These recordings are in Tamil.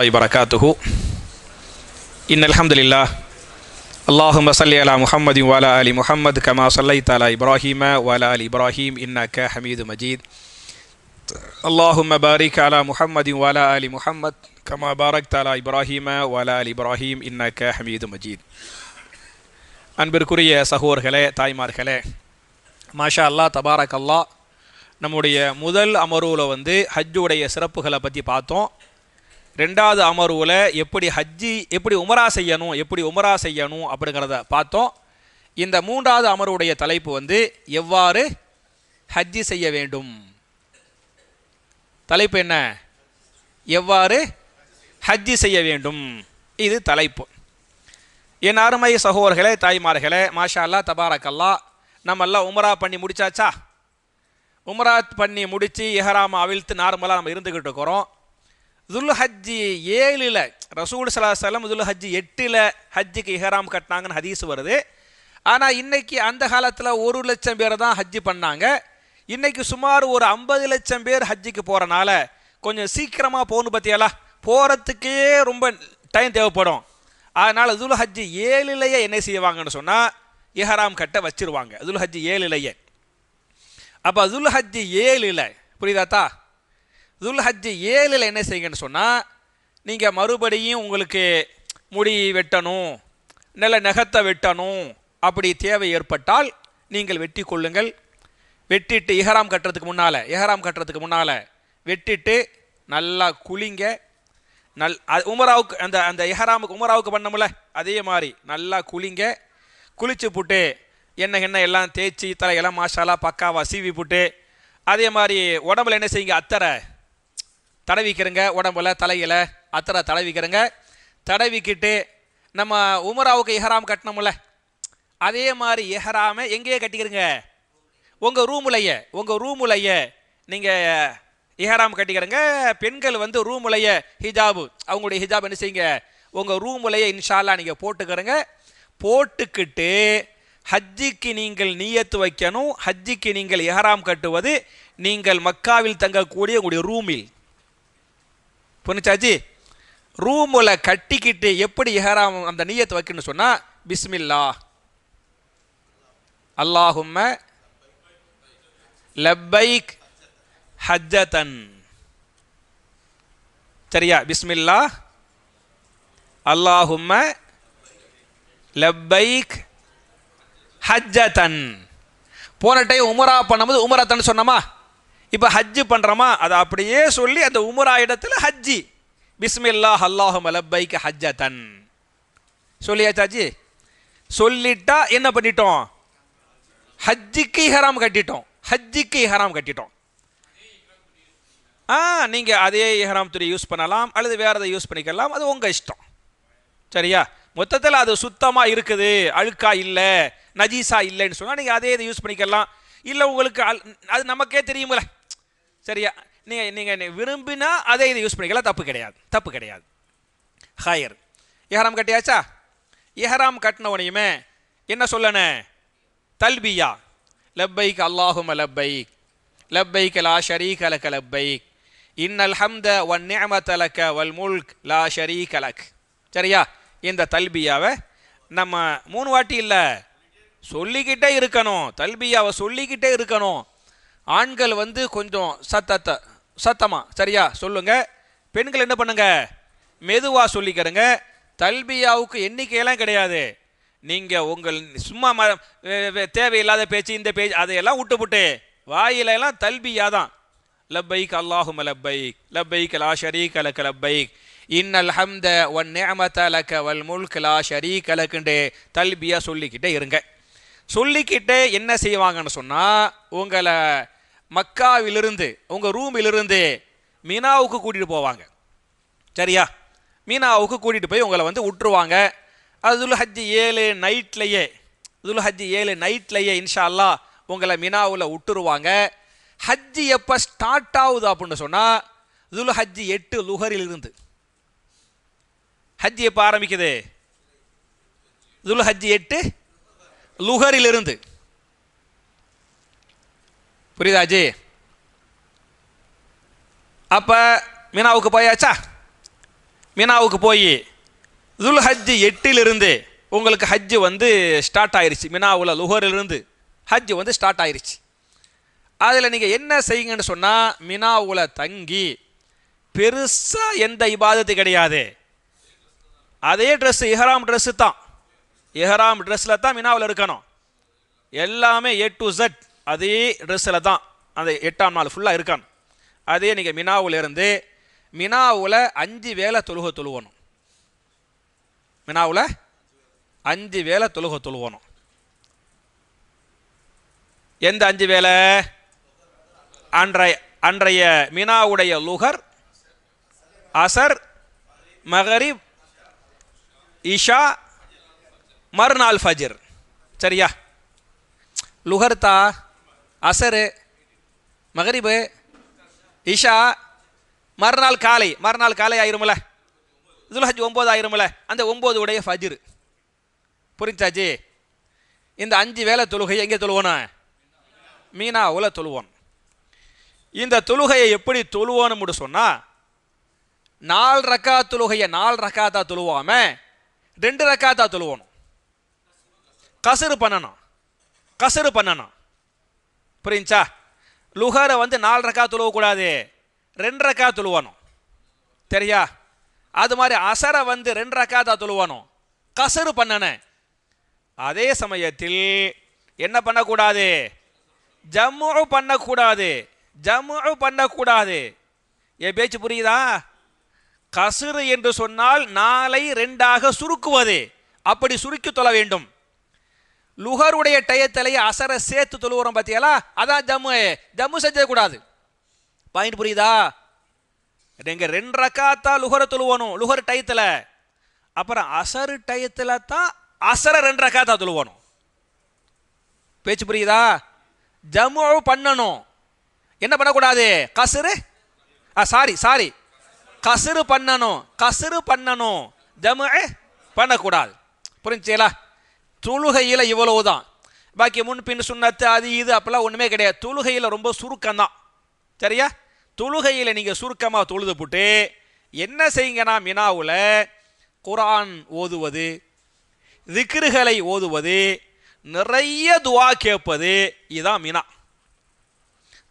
وبركاته إن الحمد لله اللهم صل على محمد وعلى آل محمد كما صليت على إبراهيم وعلى آل إبراهيم إنك حميد مجيد اللهم بارك على محمد وعلى آل محمد كما باركت على إبراهيم وعلى آل إبراهيم إنك حميد مجيد அன்பிற்குரிய சகோதரர்களே தாய்மார்களே, மாஷா அல்லாஹ் தபாரக் அல்லாஹ், நம்முடைய முதல் அமர்வில் ஹஜ்ஜுடைய சிறப்புகளை பற்றி பார்த்தோம். ரெண்டாவது அமர்வில் எப்படி உமரா செய்யணும் அப்படிங்கிறத பார்த்தோம். இந்த மூன்றாவது அமர்வுடைய தலைப்பு எவ்வாறு ஹஜ்ஜி செய்ய வேண்டும். தலைப்பு என்ன? எவ்வாறு ஹஜ்ஜி செய்ய வேண்டும், இது தலைப்பு. என் அருமை சகோதரர்களே தாய்மார்களே, மாஷா அல்லாஹ் தபாரக் அல்லாஹ், நம்மெல்லாம் உமரா பண்ணி முடிச்சாச்சா? உமரா பண்ணி முடித்து இஹ்ராம் அவிழ்த்து நார்மலாக நம்ம இருந்துக்கிட்டு இருக்கிறோம். துல்ஹஜ்ஜி 7 ரசூல் ஸல்லல்லாஹு அலைஹி வஸல்லம் துல்ஹஜ்ஜி 8 ஹஜ்ஜுக்கு இஹ்ராம் கட்டினாங்கன்னு ஹதீஸ் வருது. ஆனால் இன்றைக்கி அந்த காலத்தில் 1 லட்சம் பேர் தான் ஹஜ்ஜி பண்ணாங்க. இன்றைக்கி சுமார் ஒரு 50 லட்சம் பேர் ஹஜ்ஜுக்கு போகிறனால கொஞ்சம் சீக்கிரமாக போகணும். பற்றியெல்லாம் போகிறதுக்கே ரொம்ப டைம் தேவைப்படும். அதனால் துல்ஹஜ்ஜி 7 என்ன செய்வாங்கன்னு சொன்னால் இஹ்ராம் கட்ட வச்சிருவாங்க. துல்ஹஜ்ஜி 7 அப்போ துல்ஹஜ்ஜி 7 புரியுதாத்தா? துல்ஹஜ்ஜி 7 என்ன செய்யுங்கன்னு சொன்னால், நீங்கள் மறுபடியும் உங்களுக்கு முடி வெட்டணும், நல்ல நகத்தை வெட்டணும், அப்படி தேவை ஏற்பட்டால் நீங்கள் வெட்டி கொள்ளுங்கள். வெட்டிட்டு இஹ்ராம் கட்டுறதுக்கு முன்னால் வெட்டிட்டு நல்லா குளிங்க. உமராவுக்கு அந்த இஹ்ராமுக்கு உமராவுக்கு பண்ணமுல அதே மாதிரி நல்லா குளிங்க. குளிச்சு போட்டு எண்ணெய் எல்லாம் தேய்ச்சி தலையெல்லாம் மாஷாலா பக்காவா சீவி போட்டு, அதே மாதிரி உடம்புல என்ன செய்யுங்க, அத்தரை தடவிக்கிறங்க. உடம்புல தலையில் அத்தரை தடவிக்கிறங்க. தடவிக்கிட்டு நம்ம உமராவுக்கு இஹ்ராம் கட்டணும்ல, அதே மாதிரி இஹ்ராமை எங்கேயே கட்டிக்கிறங்க, உங்கள் ரூமுலையே நீங்கள் இஹ்ராம் கட்டிக்கிறங்க. பெண்கள் ரூமுலையே ஹிஜாபு, அவங்களுடைய ஹிஜாப் என்ன செய்யுங்க, உங்கள் ரூமுலையே இன்ஷா அல்லாஹ் நீங்கள் போட்டுக்கிறங்க. போட்டுக்கிட்டு ஹஜ்ஜிக்கு நீங்கள் நியத்து வைக்கணும். ஹஜ்ஜிக்கு நீங்கள் இஹ்ராம் கட்டுவது நீங்கள் மக்காவில் தங்கக்கூடிய உங்களுடைய ரூமில். புரிஞ்சாச்சு? ரூமில் கட்டிக்கிட்டு எப்படி இஹ்ராம் அந்த நியத்து வைக்கணும்னு சொன்னால், பிஸ்மில்லா அல்லாஹும்ம லப்பைக் ஹஜ்ஜதன். சரியா? பிஸ்மில்லா அல்லாஹும்ம லப்பைக் ஹஜ்ஜதன். போன டைம் உமரா பண்ணும்போது உமரத்தன் சொன்னோமா, இப்போ ஹஜ்ஜு பண்ணுறோமா, அதை அப்படியே சொல்லி அந்த உமரா இடத்துல ஹஜ்ஜி பிஸ்மில்லா அல்லாஹும்ம லப்பைக் ஹஜ்ஜதன் சொல்லியாச்சாச்சு. சொல்லிட்டா என்ன பண்ணிட்டோம், ஹஜ்ஜிக்கு இஹ்ராம் கட்டிட்டோம். நீங்கள் அதே இஹ்ராம் துணி யூஸ் பண்ணலாம் அல்லது வேறு எதை யூஸ் பண்ணிக்கலாம், அது உங்கள் இஷ்டம். சரியா? மொத்தத்தில் அது சுத்தமாக இருக்குது, அழுக்கா இல்லை, நஜீஸா இல்லைன்னு சொன்னால் நீங்கள் அதே இதை யூஸ் பண்ணிக்கலாம். இல்லை உங்களுக்கு அது நமக்கே தெரியுமில்ல. சரியா? நீங்கள் விரும்பினா அதே இதை யூஸ் பண்ணிக்கலாம், தப்பு கிடையாது. ஹயர் இஹ்ராம் கட்டியாச்சா? இஹ்ராம் கட்டினவனையுமே என்ன சொல்லணும், தல்பியா லப்பைக் அல்லாஹும்ம லப்பைக் லப்பைக் லா ஷரீக லக லப்பைக் இன்னல் ஹம்த வன் நிஅமத லக வல் முல்க் லா ஷரீக லக். சரியா? இந்த தல்பியாவை நம்ம 3 வாட்டி இல்லை சொல்லிக்கிட்டே இருக்கணும். தல்பியாவை சொல்லிக்கிட்டே இருக்கணும். ஆண்கள் கொஞ்சம் சத்தமாக சரியா சொல்லுங்க. பெண்கள் என்ன பண்ணுங்க, மெதுவாக சொல்லிக்கிறங்க. தல்பியாவுக்கு எண்ணிக்கையெல்லாம் கிடையாது. நீங்கள் உங்கள் சும்மா தேவையில்லாத பேச்சு, இந்த பேச்சு அதையெல்லாம் விட்டுப்புட்டு வாயிலெல்லாம் தல்பியா தான். லப்பைக் அல்லாஹும்ம லப்பைக் லப்பைக் லா ஷரீக லக லப்பைக் இன்னல் ஹம்த வன் நிஅமத லக வல் முல்க் லா ஷரீக லக்னு தல்பியா சொல்லிக்கிட்டே இருங்க. சொல்லிக்கிட்டே என்ன செய்வாங்கன்னு சொன்னால், உங்களை மக்காவிலிருந்து உங்கள் ரூமிலிருந்து மினாவுக்கு கூட்டிகிட்டு போவாங்க. சரியா? மீனாவுக்கு கூட்டிகிட்டு போய் உங்களை விட்டுருவாங்க. அது துல்ஹஜ்ஜி 7 நைட்லையே இன்ஷா அல்லாஹ் உங்களை மினாவில் விட்டுருவாங்க. ஹஜ்ஜி எப்போ ஸ்டார்ட் ஆகுது அப்படின்னு சொன்னால், துல்ஹஜ்ஜி 8 லுஹரிலிருந்து. ஹஜ்ஜி எப்போ ஆரம்பிக்குது? துல்ஹஜ்ஜி 8 லுஹரிலிருந்து. புரியுதாஜி? அப்போ மினாவுக்கு போயாச்சா? மினாவுக்கு போய் துல் ஹஜ் 8 உங்களுக்கு ஹஜ்ஜு வந்து ஸ்டார்ட் ஆயிருச்சு. மினாவில் லுஹரிலிருந்து ஹஜ்ஜு வந்து ஸ்டார்ட் ஆயிருச்சு. அதில் நீங்கள் என்ன செய்யுங்கன்னு சொன்னால், மினாவில் தங்கி பெருசாக எந்த இபாதத்து கிடையாது. அதே ட்ரெஸ்ஸு, இஹ்ராம் ட்ரெஸ்ஸு தான். இஹ்ராம் ட்ரெஸ்ஸில் தான் மினாவில் இருக்கணும். எல்லாமே A to Z அதே ட்ரெஸ்ஸில் தான் அந்த 8ஆம் நாள் ஃபுல்லாக இருக்கணும். அதே நீங்கள் மினாவில் இருந்து மினாவில் 5 வேளை தொழுவணும். மினாவில் 5 வேளை தொழுவணும். எந்த 5 வேளை? அன்றைய மினாவுடைய லுஹர், அசர், மகரிப், இஷா, மறுநாள் ஃபஜ்ர். சரியா? லுஹர்தா, அசரு, மகரிபு, இஷா, மறுநாள் காலை ஆயிருமில்ல, துல்ஹஜ் 9 ஆயிருமில்ல, அந்த 9 உடைய ஃபஜ்ர். புரிஞ்சாச்சு? இந்த 5 வேளை தொழுகை எங்கே தொழுவோம்? மீனாவில் தொழுவோம். இந்த தொழுகையை எப்படி தொழுவோன்னு சொன்னால், 4 ரக்காத் தொழுகையை 4 ரக்காத்தா தொழுவாம 2 ரக்காத்தா தொழுவோம். கசரு பண்ணணும். புரிஞ்சா? லுஹரை வந்து 4 ரக்காத் தொழுவக்கூடாது, 2 ரக்காத் தொழுவணும். சரியா? அது மாதிரி அசரை வந்து 2 ரக்காத்தா தொழுவணும், கசரு பண்ணன. அதே சமயத்தில் என்ன பண்ணக்கூடாது? ஜம்உ பண்ணக்கூடாது. என் பேச்சு புரியுதா? கசுறு என்று சொன்னால் 4ஐ 2ஆக சுருக்குவது. அப்படி சுருக்கி தொழ வேண்டும். லுஹருடைய டயத்திலேயே அசரை சேர்த்து தொழுவோம் பார்த்தியாலா, அதான் ஜம்மு செஞ்சக்கூடாது. பாயிண்ட் புரியுதா? நீங்க 2 ரக்காத்தா லுஹரை தொழுவணும் லுஹர் டயத்தில். அப்புறம் அசரு டயத்தில் தான் அசரை 2 ரக்காத்தா தொழுவணும். பேச்சு புரியுதா? ஜம்மு பண்ணணும். என்ன பண்ணக்கூடாது? கசுறு பண்ணணும், ஜம்மு பண்ணக்கூடாது. புரிஞ்சுங்களா? தொழுகையில் இவ்வளவுதான். பாக்கி முன்பின் சுன்னத்து அது இது அப்பெல்லாம் ஒன்றுமே கிடையாது. தொழுகையில் ரொம்ப சுருக்கம்தான். சரியா? தொழுகையில் நீங்கள் சுருக்கமாக தொழுது போட்டு என்ன செய்யுங்கன்னா, மினாவில் குர்ஆன் ஓதுவது, திக்ருகளை ஓதுவது, நிறைய துவா கேட்பது, இதுதான் மினா.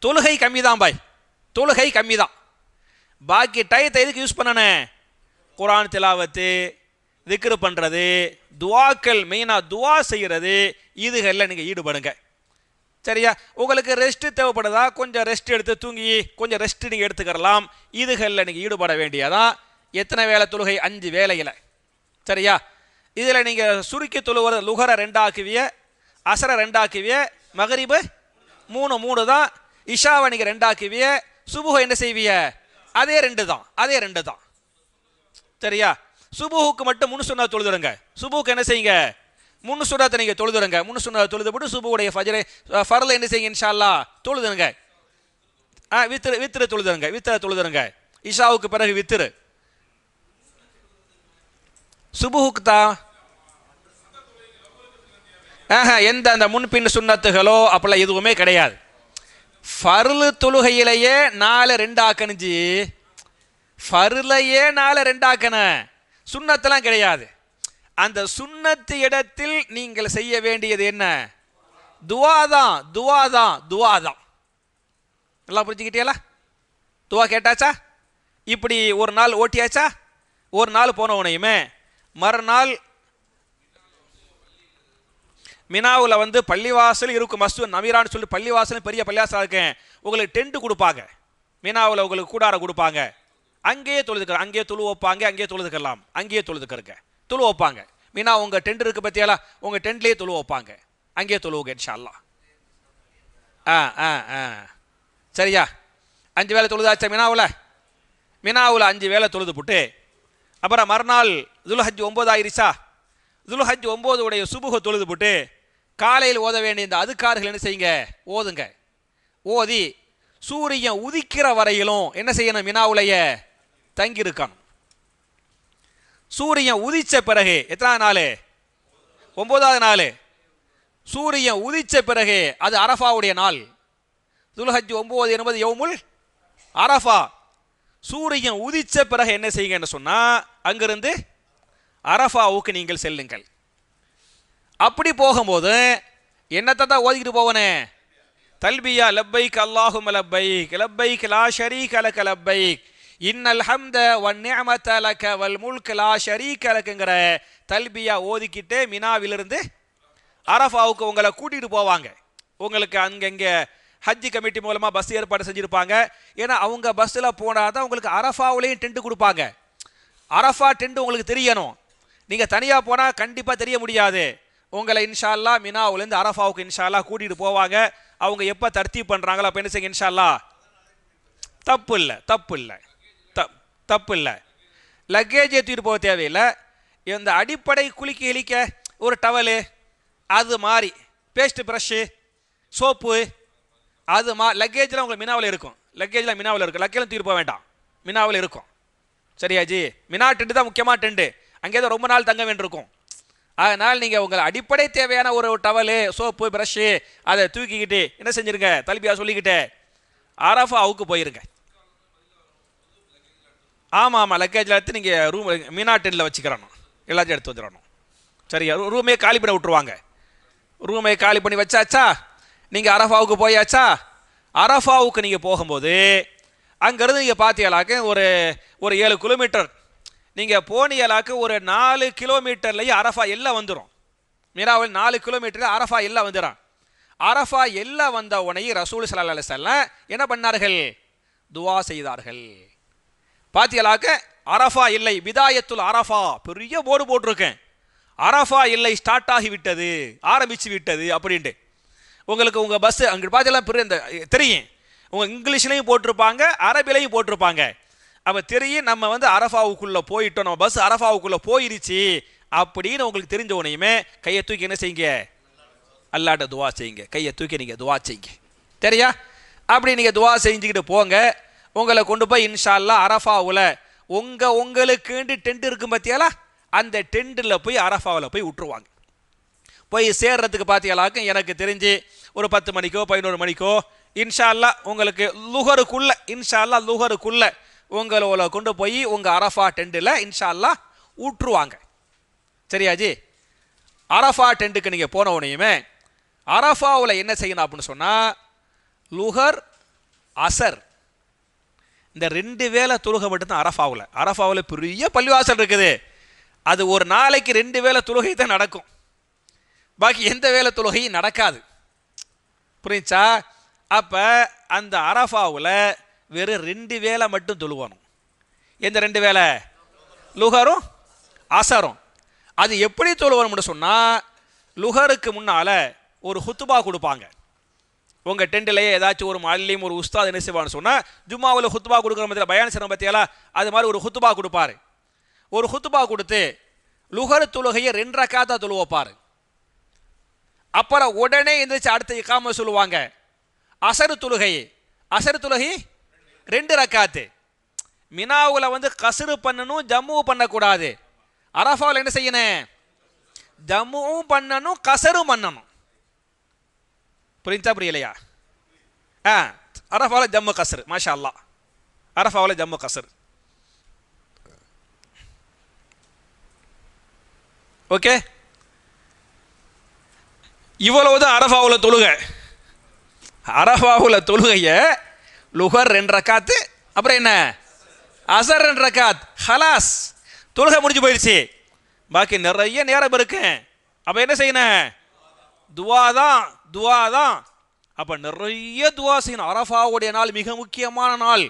தொழுகை கம்மி தான். பாக்கி டயத்தை எதுக்கு யூஸ் பண்ணனே? குர்ஆன் திலாவத்து, திக்ரு பண்ணுறது, துவாக்கள், மெயினாக துவா செய்கிறது, இதுகளில் நீங்கள் ஈடுபடுங்க. சரியா? உங்களுக்கு ரெஸ்ட் தேவைப்படுதா, கொஞ்சம் ரெஸ்ட் எடுத்து தூங்கி கொஞ்சம் ரெஸ்ட் நீங்கள் எடுத்துக்கலாம். இதுகளில் நீங்கள் ஈடுபட வேண்டியதான். எத்தனை வேளை தொழுகை? 5 வேளையில். சரியா? இதில் நீங்கள் சுருக்கி தொழுவது, லுஹரை 2 ஆக்குவிய, அசரை 2 ஆக்குவிய, மகரிபு 3 தான், இஷாவை நீங்கள் 2 ஆக்குவிய, சுபுஹை என்ன செய்விய? அதே 2 தான். சரியா? சுபுஹுக்கு மட்டும் 3 சுன்னத் தொழுதுருங்க. சுபுஹுக்கு என்ன செய்யுங்க? 3 சுன்னத்தை நீங்கள் தொழுதுருங்க. 3 சுன்னத் தொழுது போட்டு சுபுஹுடைய ஃபர்ல என்ன செய்யுங்க? இன்ஷா அல்லாஹ் தொழுதுருங்க. வித்ரு தொழுதுருங்க. இஷாவுக்கு பிறகு வித்ரு. சுபுஹுக்கு தான் எந்த அந்த முன்பின் சுன்னத்துகளோ அப்பெல்லாம் எதுவுமே கிடையாது. ஃபர்லு தொழுகையிலேயே 4 2 ஆக்கணுஞ்சி, ஃபர்லையே 4 2 ஆக்கணும். சுன்னத்தெல்லாம் கிடையாது. அந்த சுன்னத்து இடத்தில் நீங்கள் செய்ய வேண்டியது என்ன? துவா தான். நல்லா புரிஞ்சுக்கிட்டீங்களா? துவா கேட்டாச்சா? இப்படி ஒரு நாள் ஓட்டியாச்சா? ஒரு நாள் போன உனையுமே மறுநாள் மினாவில் வந்து பள்ளிவாசல் இருக்கும். மஸ்ஜித் நமீரான்னு சொல்லி பள்ளிவாசல், பெரிய பள்ளிவாசல் இருக்கேன். உங்களுக்கு டென்ட் கொடுப்பாங்க. மினாவில் உங்களுக்கு கூடாரம் கொடுப்பாங்க. அங்கேயே தொழுதுக்க, அங்கேயே தொழு வைப்பாங்க. அங்கேயே தொழுதுக்கலாம், அங்கேயே தொழுதுக்கிறங்க, தொழு வைப்பாங்க. மீனா உங்கள் டென்ட் இருக்குது பற்றியாலா, உங்கள் டென்ட்லேயே தொழு வைப்பாங்க. அங்கேயே தொழுவுங்க இன்ஷா அல்லாஹ். சரியா? 5 வேளை தொழுதாச்சா மினாவில் 5 வேளை தொழுது போட்டு அப்புறம் மறுநாள் துல்ஹஜ் 9 ஆயிருச்சா? துல்ஹஜ் 9 உடைய சுபுஹ தொழுது போட்டு காலையில் ஓத வேண்டிய இந்த அதுக்கார்கள் என்ன செய்யுங்க? ஓதுங்க. ஓதி சூரியன் உதிக்கிற வரையிலும் என்ன செய்யணும்? மினாவுலையே தங்கியிருக்கணும். சூரியன் உதிச்ச பிறகு எத்தனாவது நாள்? 9வது நாள். சூரியன் உதிச்ச பிறகு அது அரஃபாவுடைய நாள். துல்ஹஜ் 9 என்பது யௌமுல் அரஃபா. சூரியன் உதிச்ச பிறகு என்ன செய்யுங்கன்னு சொன்னால் அங்கிருந்து அரஃபாவுக்கு நீங்கள் செல்லுங்கள். அப்படி போகும்போது என்னத்தை தான் ஓதிக்கிட்டு போவனே, தல்பியா லப்பைக் அல்லாஹும்ம லப்பைக் லப்பைக் லா ஷரீக லக லப்பைக் இன்னல் ஹம்த வன் நிஅமத லக வல் முல்க் லா ஷரீக லகங்கிற தல்பியா ஓதிக்கிட்டு மினாவிலிருந்து அரஃபாவுக்கு உங்களை கூட்டிகிட்டு போவாங்க. உங்களுக்கு அங்கங்கே ஹஜ்ஜி கமிட்டி மூலமாக பஸ் ஏற்பாடு செஞ்சுருப்பாங்க. ஏன்னா அவங்க பஸ்ஸில் போனால் தான் உங்களுக்கு அரஃபாவுலேயும் டென்ட்டு கொடுப்பாங்க. அரஃபா டென்ட் உங்களுக்கு தெரியணும். நீங்கள் தனியாக போனால் கண்டிப்பாக தெரிய முடியாது. உங்களை இன்ஷா அல்லா மினாவுலேருந்து அரஃபாவுக்கு இன்ஷா அல்லா கூட்டிகிட்டு போவாங்க. அவங்க எப்போ தர்த்தீப் பண்ணுறாங்களோ அப்போ என்ன செய்யுங்க, இன்ஷா அல்லா தப்பு இல்லை தப்பு இல்லை. லக்கேஜ் ஏற்றிட்டு போக தேவையில்லை. இந்த அடிப்படை குளிக்க இழிக்க ஒரு டவலு, அது மாதிரி பேஸ்ட்டு ப்ரஷ்ஷு, சோப்பு, அது லக்கேஜில் உங்களுக்கு மினாவில் இருக்கும். லக்கேஜில் தூக்கிட்டு போக வேண்டாம், மினாவில் இருக்கும். சரியா ஜி? மினா டென்ட் தான் முக்கியமான டென்ட்டு. அங்கே தான் ரொம்ப நாள் தங்க வேண்டியிருக்கும். அதனால் நீங்கள் உங்கள் அடிப்படை தேவையான ஒரு டவலு, சோப்பு, ப்ரஷ்ஷு அதை தூக்கிக்கிட்டு என்ன செஞ்சுருங்க, தல்பியா சொல்லிக்கிட்டு அரஃபாவுக்கு போயிருங்க. ஆமாம் லக்கேஜில் எடுத்து நீங்கள் ரூம் மினா டென்ட்டில் வச்சுக்கிறணும், எல்லாத்தையும் எடுத்து வந்துடணும். சரியா? ரூமே காலி பண்ணி விட்ருவாங்க. ரூமை காலி பண்ணி வச்சாச்சா, நீங்கள் அரஃபாவுக்கு போயாச்சா. அரஃபாவுக்கு நீங்கள் போகும்போது அங்கேருந்து நீங்கள் பார்த்தீங்களாக்க ஒரு 7 கிலோமீட்டர் நீங்கள் போனியலாக்கு ஒரு 4 கிலோமீட்டர்லேயே அரஃபா எல்லாம் வந்துடும். மினாவில் 4 கிலோமீட்டரில் அரஃபா எல்லாம் வந்துடும். அரஃபா எல்லாம் வந்த உடனே ரசூல் ஸல்லல்லாஹு அலைஹி வஸல்லம் என்ன பண்ணார்கள், துவா செய்தார்கள். பார்த்தீங்களாக்க அரஃபா இல்லை, பிதாயத்துல் அரஃபா பெரிய போர்டு போட்டிருக்கேன், அரஃபா இல்லை ஸ்டார்ட் ஆகி விட்டது, ஆரம்பித்து விட்டது அப்படின்ட்டு. உங்களுக்கு உங்கள் பஸ்ஸு அங்கே பார்த்தீங்கன்னா தெரியும், உங்கள் இங்கிலீஷ்லேயும் போட்டிருப்பாங்க, அரபிலையும் போட்டிருப்பாங்க. அப்போ தெரியும் நம்ம அரஃபாவுக்குள்ளே போயிட்டோம், நம்ம பஸ் அரஃபாவுக்குள்ளே போயிருச்சு அப்படின்னு உங்களுக்கு தெரிஞ்ச உடனேயுமே கையை தூக்கி என்ன செய்யுங்க, அல்லாட்ட துவா செய்யுங்க. கையை தூக்கி நீங்கள் துவா செய்யுங்க. சரியா? அப்படி நீங்கள் துவா செஞ்சுக்கிட்டு போங்க. உங்களை கொண்டு போய் இன்ஷா அல்லாஹ் அரஃபாவில் உங்களுக்குண்டு டென்ட் இருக்கும் பார்த்தியாலா, அந்த டென்ட்டில் போய் அரஃபாவில் போய் விட்டுருவாங்க. போய் சேர்றதுக்கு பார்த்தியாலாக்கும் எனக்கு தெரிஞ்சு ஒரு 10 மணிக்கோ 11 மணிக்கோ இன்ஷா அல்லாஹ் உங்களுக்கு லுஹருக்குள்ளே இன்ஷா அல்லாஹ் லுஹருக்குள்ளே உங்களை கொண்டு போய் உங்கள் அரஃபா டென்ட்டில் இன்ஷா அல்லாஹ் விட்டுருவாங்க. சரியாஜி? அரஃபா டென்ட்டுக்கு நீங்கள் போன உடனேயுமே அரஃபாவில் என்ன செய்யணும் அப்படின்னு சொன்னால், லுஹர் அசர் இந்த 2 வேளை தொழுகை மட்டும்தான் அரஃபாவில். அரஃபாவில் பெரிய பள்ளிவாசல் இருக்குது, அது ஒரு நாளைக்கு 2 வேளை தொழுகை தான் நடக்கும், பாக்கி எந்த வேளை தொழுகையும் நடக்காது. புரிஞ்சா? அப்போ அந்த அரஃபாவில் வெறும் 2 வேளை மட்டும் தொழுவணும். எந்த 2 வேளை? லுஹரும் அசரும். அது எப்படி தொழுவணும்னு சொன்னால், லுஹருக்கு முன்னால் ஒரு ஹுத்துபா கொடுப்பாங்க. உங்கள் டென்ட்டிலேயே ஏதாச்சும் ஒரு மல்லியும் ஒரு உஸ்தாத் என்ன செய்வான்னு சொன்னால், ஜும்மாவில் ஹுத்துபா கொடுக்குற மத்தியில் பயான் செய்கிற பற்றியாலா அது மாதிரி ஒரு ஹுத்துபா கொடுப்பாரு. ஒரு ஹுத்துபா கொடுத்து லுஹர் தொழுகையை 2 ரக்காத்தா தொழு வைப்பார். அப்புறம் உடனே எந்திரிச்சு அடுத்த இகாம சொல்லுவாங்க. அசரு தொழுகை 2 ரக்காத்து. மினாவில் கசுறு பண்ணணும், ஜம்மு பண்ணக்கூடாது. அரஃபாவில் என்ன செய்யணும், ஜம்முவும் பண்ணணும், கசரும் பண்ணணும். புரிஞ்சா புரியலையா? அரஃபாவில் ஜம்மு கசர், மாஷா அல்லா, அரஃபாவில் ஜம்மு கசர். ஓகே, இவ்வளவுதான் அரஃபாவில் தொழுகை. அரஃபாவில் தொழுகைய லுஹர் 2 ரக்காத்து, அப்புறம் என்ன அசர் 2 ரக்காத், ஹலாஸ் தொழுகை முடிஞ்சு போயிடுச்சு. பாக்கி நிறைய நேரம் இருக்கு. அப்போ என்ன செய்யணும், துவா தான். அப்போ நிறைய துவா செய்யணும். அரஃபாவுடைய நாள் மிக முக்கியமான நாள்.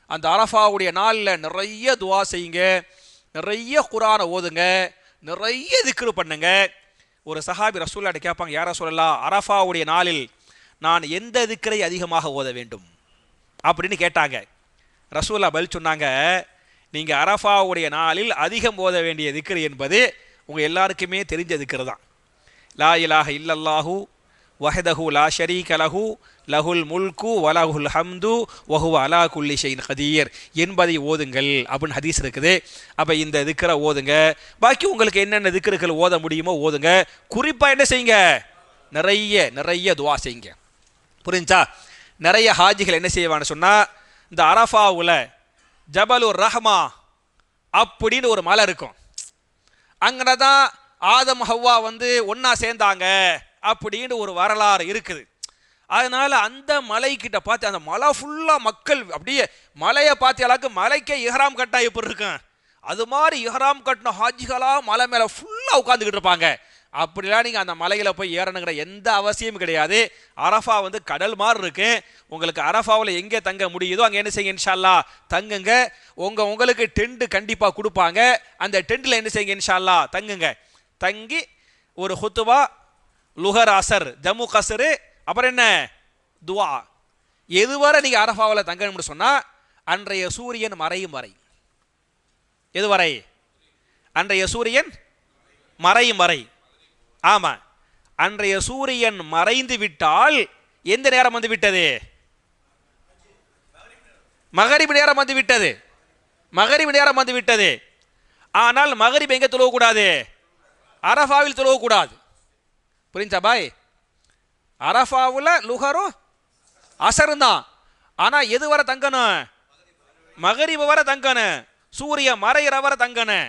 அந்த அரஃபாவுடைய நாளில் நிறைய துவா செய்யுங்க, நிறைய குர்ஆனை ஓதுங்க, நிறைய திக்ரு பண்ணுங்க. ஒரு சஹாபி ரசூலுல்லாஹ் கேட்பாங்க, யா ரசூலல்லாஹ், அரஃபாவுடைய நாளில் நான் எந்த திக்ரை அதிகமாக ஓத வேண்டும் அப்படின்னு கேட்டாங்க. ரசூலுல்லாஹ் பதில் சொன்னாங்க, நீங்கள் அரஃபாவுடைய நாளில் அதிகம் ஓத வேண்டிய திக்ரு என்பது உங்கள் எல்லாருக்குமே தெரிஞ்ச திக்ரு தான். லா இலாஹ இல்லல்லாஹு வஹதஹு லா ஷரீக லஹு லஹுல் முல்கு வலஹுல் ஹம்து வஹுவ அலா குல்லி ஷைஇன் கதீர் என்பதை ஓதுங்கள் அப்படின்னு ஹதீஸ் இருக்குது. அப்போ இந்த திக்ரை ஓதுங்க. பாக்கி உங்களுக்கு என்னென்ன திக்ருகள் ஓத முடியுமோ ஓதுங்க. குறிப்பாக என்ன செய்யுங்க, நிறைய துவா செய்யுங்க. புரிஞ்சா? நிறைய ஹாஜிகள் என்ன செய்வான்னு சொன்னால், இந்த அரஃபாவில் ஜபலுர் ரஹ்மா அப்படின்னு ஒரு மலை இருக்கும். அங்கே தான் ஆதம் ஹவ்வா வந்து ஒன்றா சேர்ந்தாங்க அப்படின்னு ஒரு வரலாறு இருக்குது. அதனால் அந்த மலைக்கிட்ட பார்த்து அந்த மலை ஃபுல்லாக மக்கள் அப்படியே மலையை பார்த்தாலாக்கு மலைக்கே இஹ்ராம் கட்டா எப்படி இருக்கும், அது மாதிரி இஹ்ராம் கட்டின ஹாஜிகளாக மலை மேலே ஃபுல்லாக உட்காந்துக்கிட்டு இருப்பாங்க. அப்படிலாம் நீங்கள் அந்த மலையில் போய் ஏறணுங்கிற எந்த அவசியமும் கிடையாது. அரஃபா வந்து கடல் மாதிரி இருக்கு. உங்களுக்கு அரஃபாவில் எங்கே தங்க முடியுதோ அங்கே என்ன செய்யுங்க, இன்ஷா அல்லாஹ் தங்குங்க. உங்களுக்கு டென்ட் கண்டிப்பாக கொடுப்பாங்க. அந்த டென்ட்டில் என்ன செய்யுங்க, இன்ஷா அல்லாஹ் தங்குங்க. தங்கி ஒரு ஹுத்துபா, லுஹர் அசர், ஜம்மு கசரு, அப்புறம் என்ன துவா. எதுவரை நீங்கள் அரஃபாவில் தங்கணும்னு சொன்னால் அன்றைய சூரியன் மறையும் வரை. எதுவரை? அன்றைய சூரியன் மறையும் வரை. ஆமாம், அன்றைய சூரியன் மறைந்து விட்டால் எந்த நேரம் வந்து விட்டது? மகரிப் நேரம் வந்து விட்டது. மகரிப் நேரம் வந்து விட்டது. ஆனால் மகரிப் எங்கே தொழுவக்கூடாது? அரஃபாவில் தொழுவக்கூடாது. புரிஞ்சா பாய்? அரஃபாவில் லுஹரும் அசரும் தான். ஆனால் எது வரை தங்கணும்? மகரிப் வரை தங்கணும். சூரிய மறையிற வரை தங்கணும்.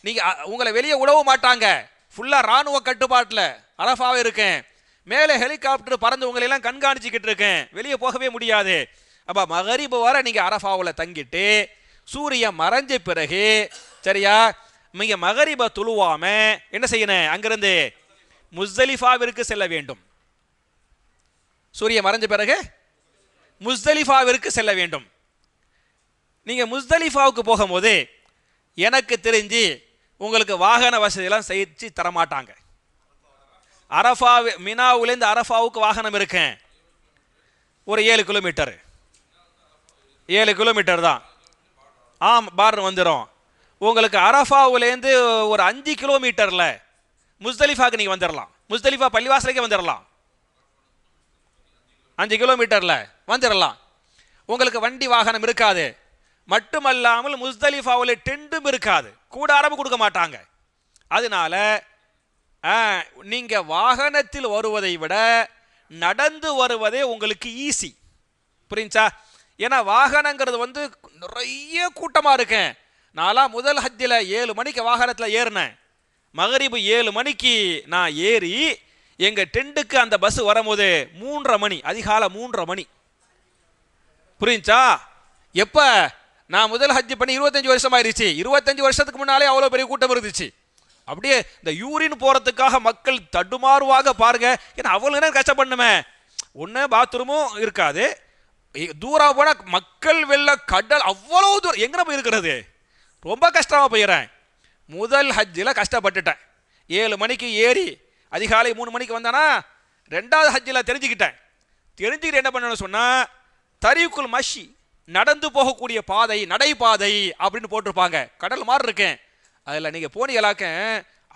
நீங்கள் உங்களை வெளியே விடவும் மாட்டாங்க. ஃபுல்லாக இராணுவ கட்டுப்பாட்டில் அரஃபாவே இருக்கேன். மேலே ஹெலிகாப்டர் பறந்து உங்களெல்லாம் கண்காணிச்சிக்கிட்டு இருக்கேன். வெளியே போகவே முடியாது. அப்போ மகரிப் வரை நீங்கள் அரஃபாவில் தங்கிட்டு சூரியன் மறைஞ்ச பிறகு சரியா நீங்கள் மகரிபை துழுவாம என்ன செய்யணும்? அங்கிருந்து முஸ்தலிஃபாவிற்கு செல்ல வேண்டும். சூரியன் மறைஞ்ச பிறகு முஸ்தலிஃபாவிற்கு செல்ல வேண்டும். நீங்கள் முஸ்தலிஃபாவுக்கு போகும்போது எனக்கு தெரிஞ்சு உங்களுக்கு வாகன வசதியெல்லாம் செய்து தரமாட்டாங்க. அரஃபா மினாவுலேருந்து அரஃபாவுக்கு வாகனம் இருக்கேன் ஒரு 7 கிலோமீட்டர், 7 கிலோமீட்டர் தான். பார்டர் வந்துடும். உங்களுக்கு அரஃபாவுலேருந்து ஒரு 5 கிலோமீட்டரில் முஸ்தலிஃபாவுக்கு நீங்கள் வந்துடலாம். முஸ்தலிஃபா பள்ளிவாசலுக்கே வந்துடலாம். 5 கிலோமீட்டரில் வந்துடலாம். உங்களுக்கு வண்டி வாகனம் இருக்காது. மட்டுமல்லாமல் முஸ்தலிஃபாவில் டென்ட்டும் இருக்காது, கூடாரமும் கொடுக்க மாட்டாங்க. அதனால நீங்கள் வாகனத்தில் வருவதை விட நடந்து வருவதே உங்களுக்கு ஈஸி. புரிஞ்சா? ஏன்னா வாகனங்கிறது வந்து நிறைய கூட்டமாக இருக்கேன். நான்லாம் முதல் ஹஜ்ஜில் 7 மணிக்கு வாகனத்தில் ஏறினேன். மகரிபு 7 மணிக்கு நான் ஏறி எங்கள் டென்ட்டுக்கு அந்த பஸ் வரும்போது 3:30 மணி, அதிகாலை 3:30 மணி. புரிஞ்சா? எப்போ நான் முதல் ஹஜ் பண்ணி 25 வருஷம் ஆயிடுச்சு. 25 வருஷத்துக்கு முன்னாலே அவ்வளோ பெரிய கூட்டம் இருந்துச்சு. அப்படியே இந்த யூரின் போகிறதுக்காக மக்கள் தடுமாறுவாக பாருங்க. ஏன்னா அவ்வளோ நேரம் கஷ்டப்படணுமே. ஒன்று பாத்ரூமும் இருக்காது. தூரம் போனால் மக்கள் வெள்ள கடல் அவ்வளோ தூரம் எங்கே போய் இருக்கிறது? ரொம்ப கஷ்டமாக போயிடுறேன். முதல் ஹஜ்ஜில் கஷ்டப்பட்டுட்டேன். 7 மணிக்கு ஏறி அதிகாலை 3 மணிக்கு வந்தானா 2வது ஹஜ்ஜில் தெரிஞ்சுக்கிட்டு என்ன பண்ணணும்னு சொன்னால் தரீக்குல் மஷி, நடந்து போகக்கூடிய பாதை, நடைபாதை அப்படின்னு போட்டிருப்பாங்க. கடல் மாதிரி இருக்கேன். அதில் நீங்கள் போனீங்களாக்க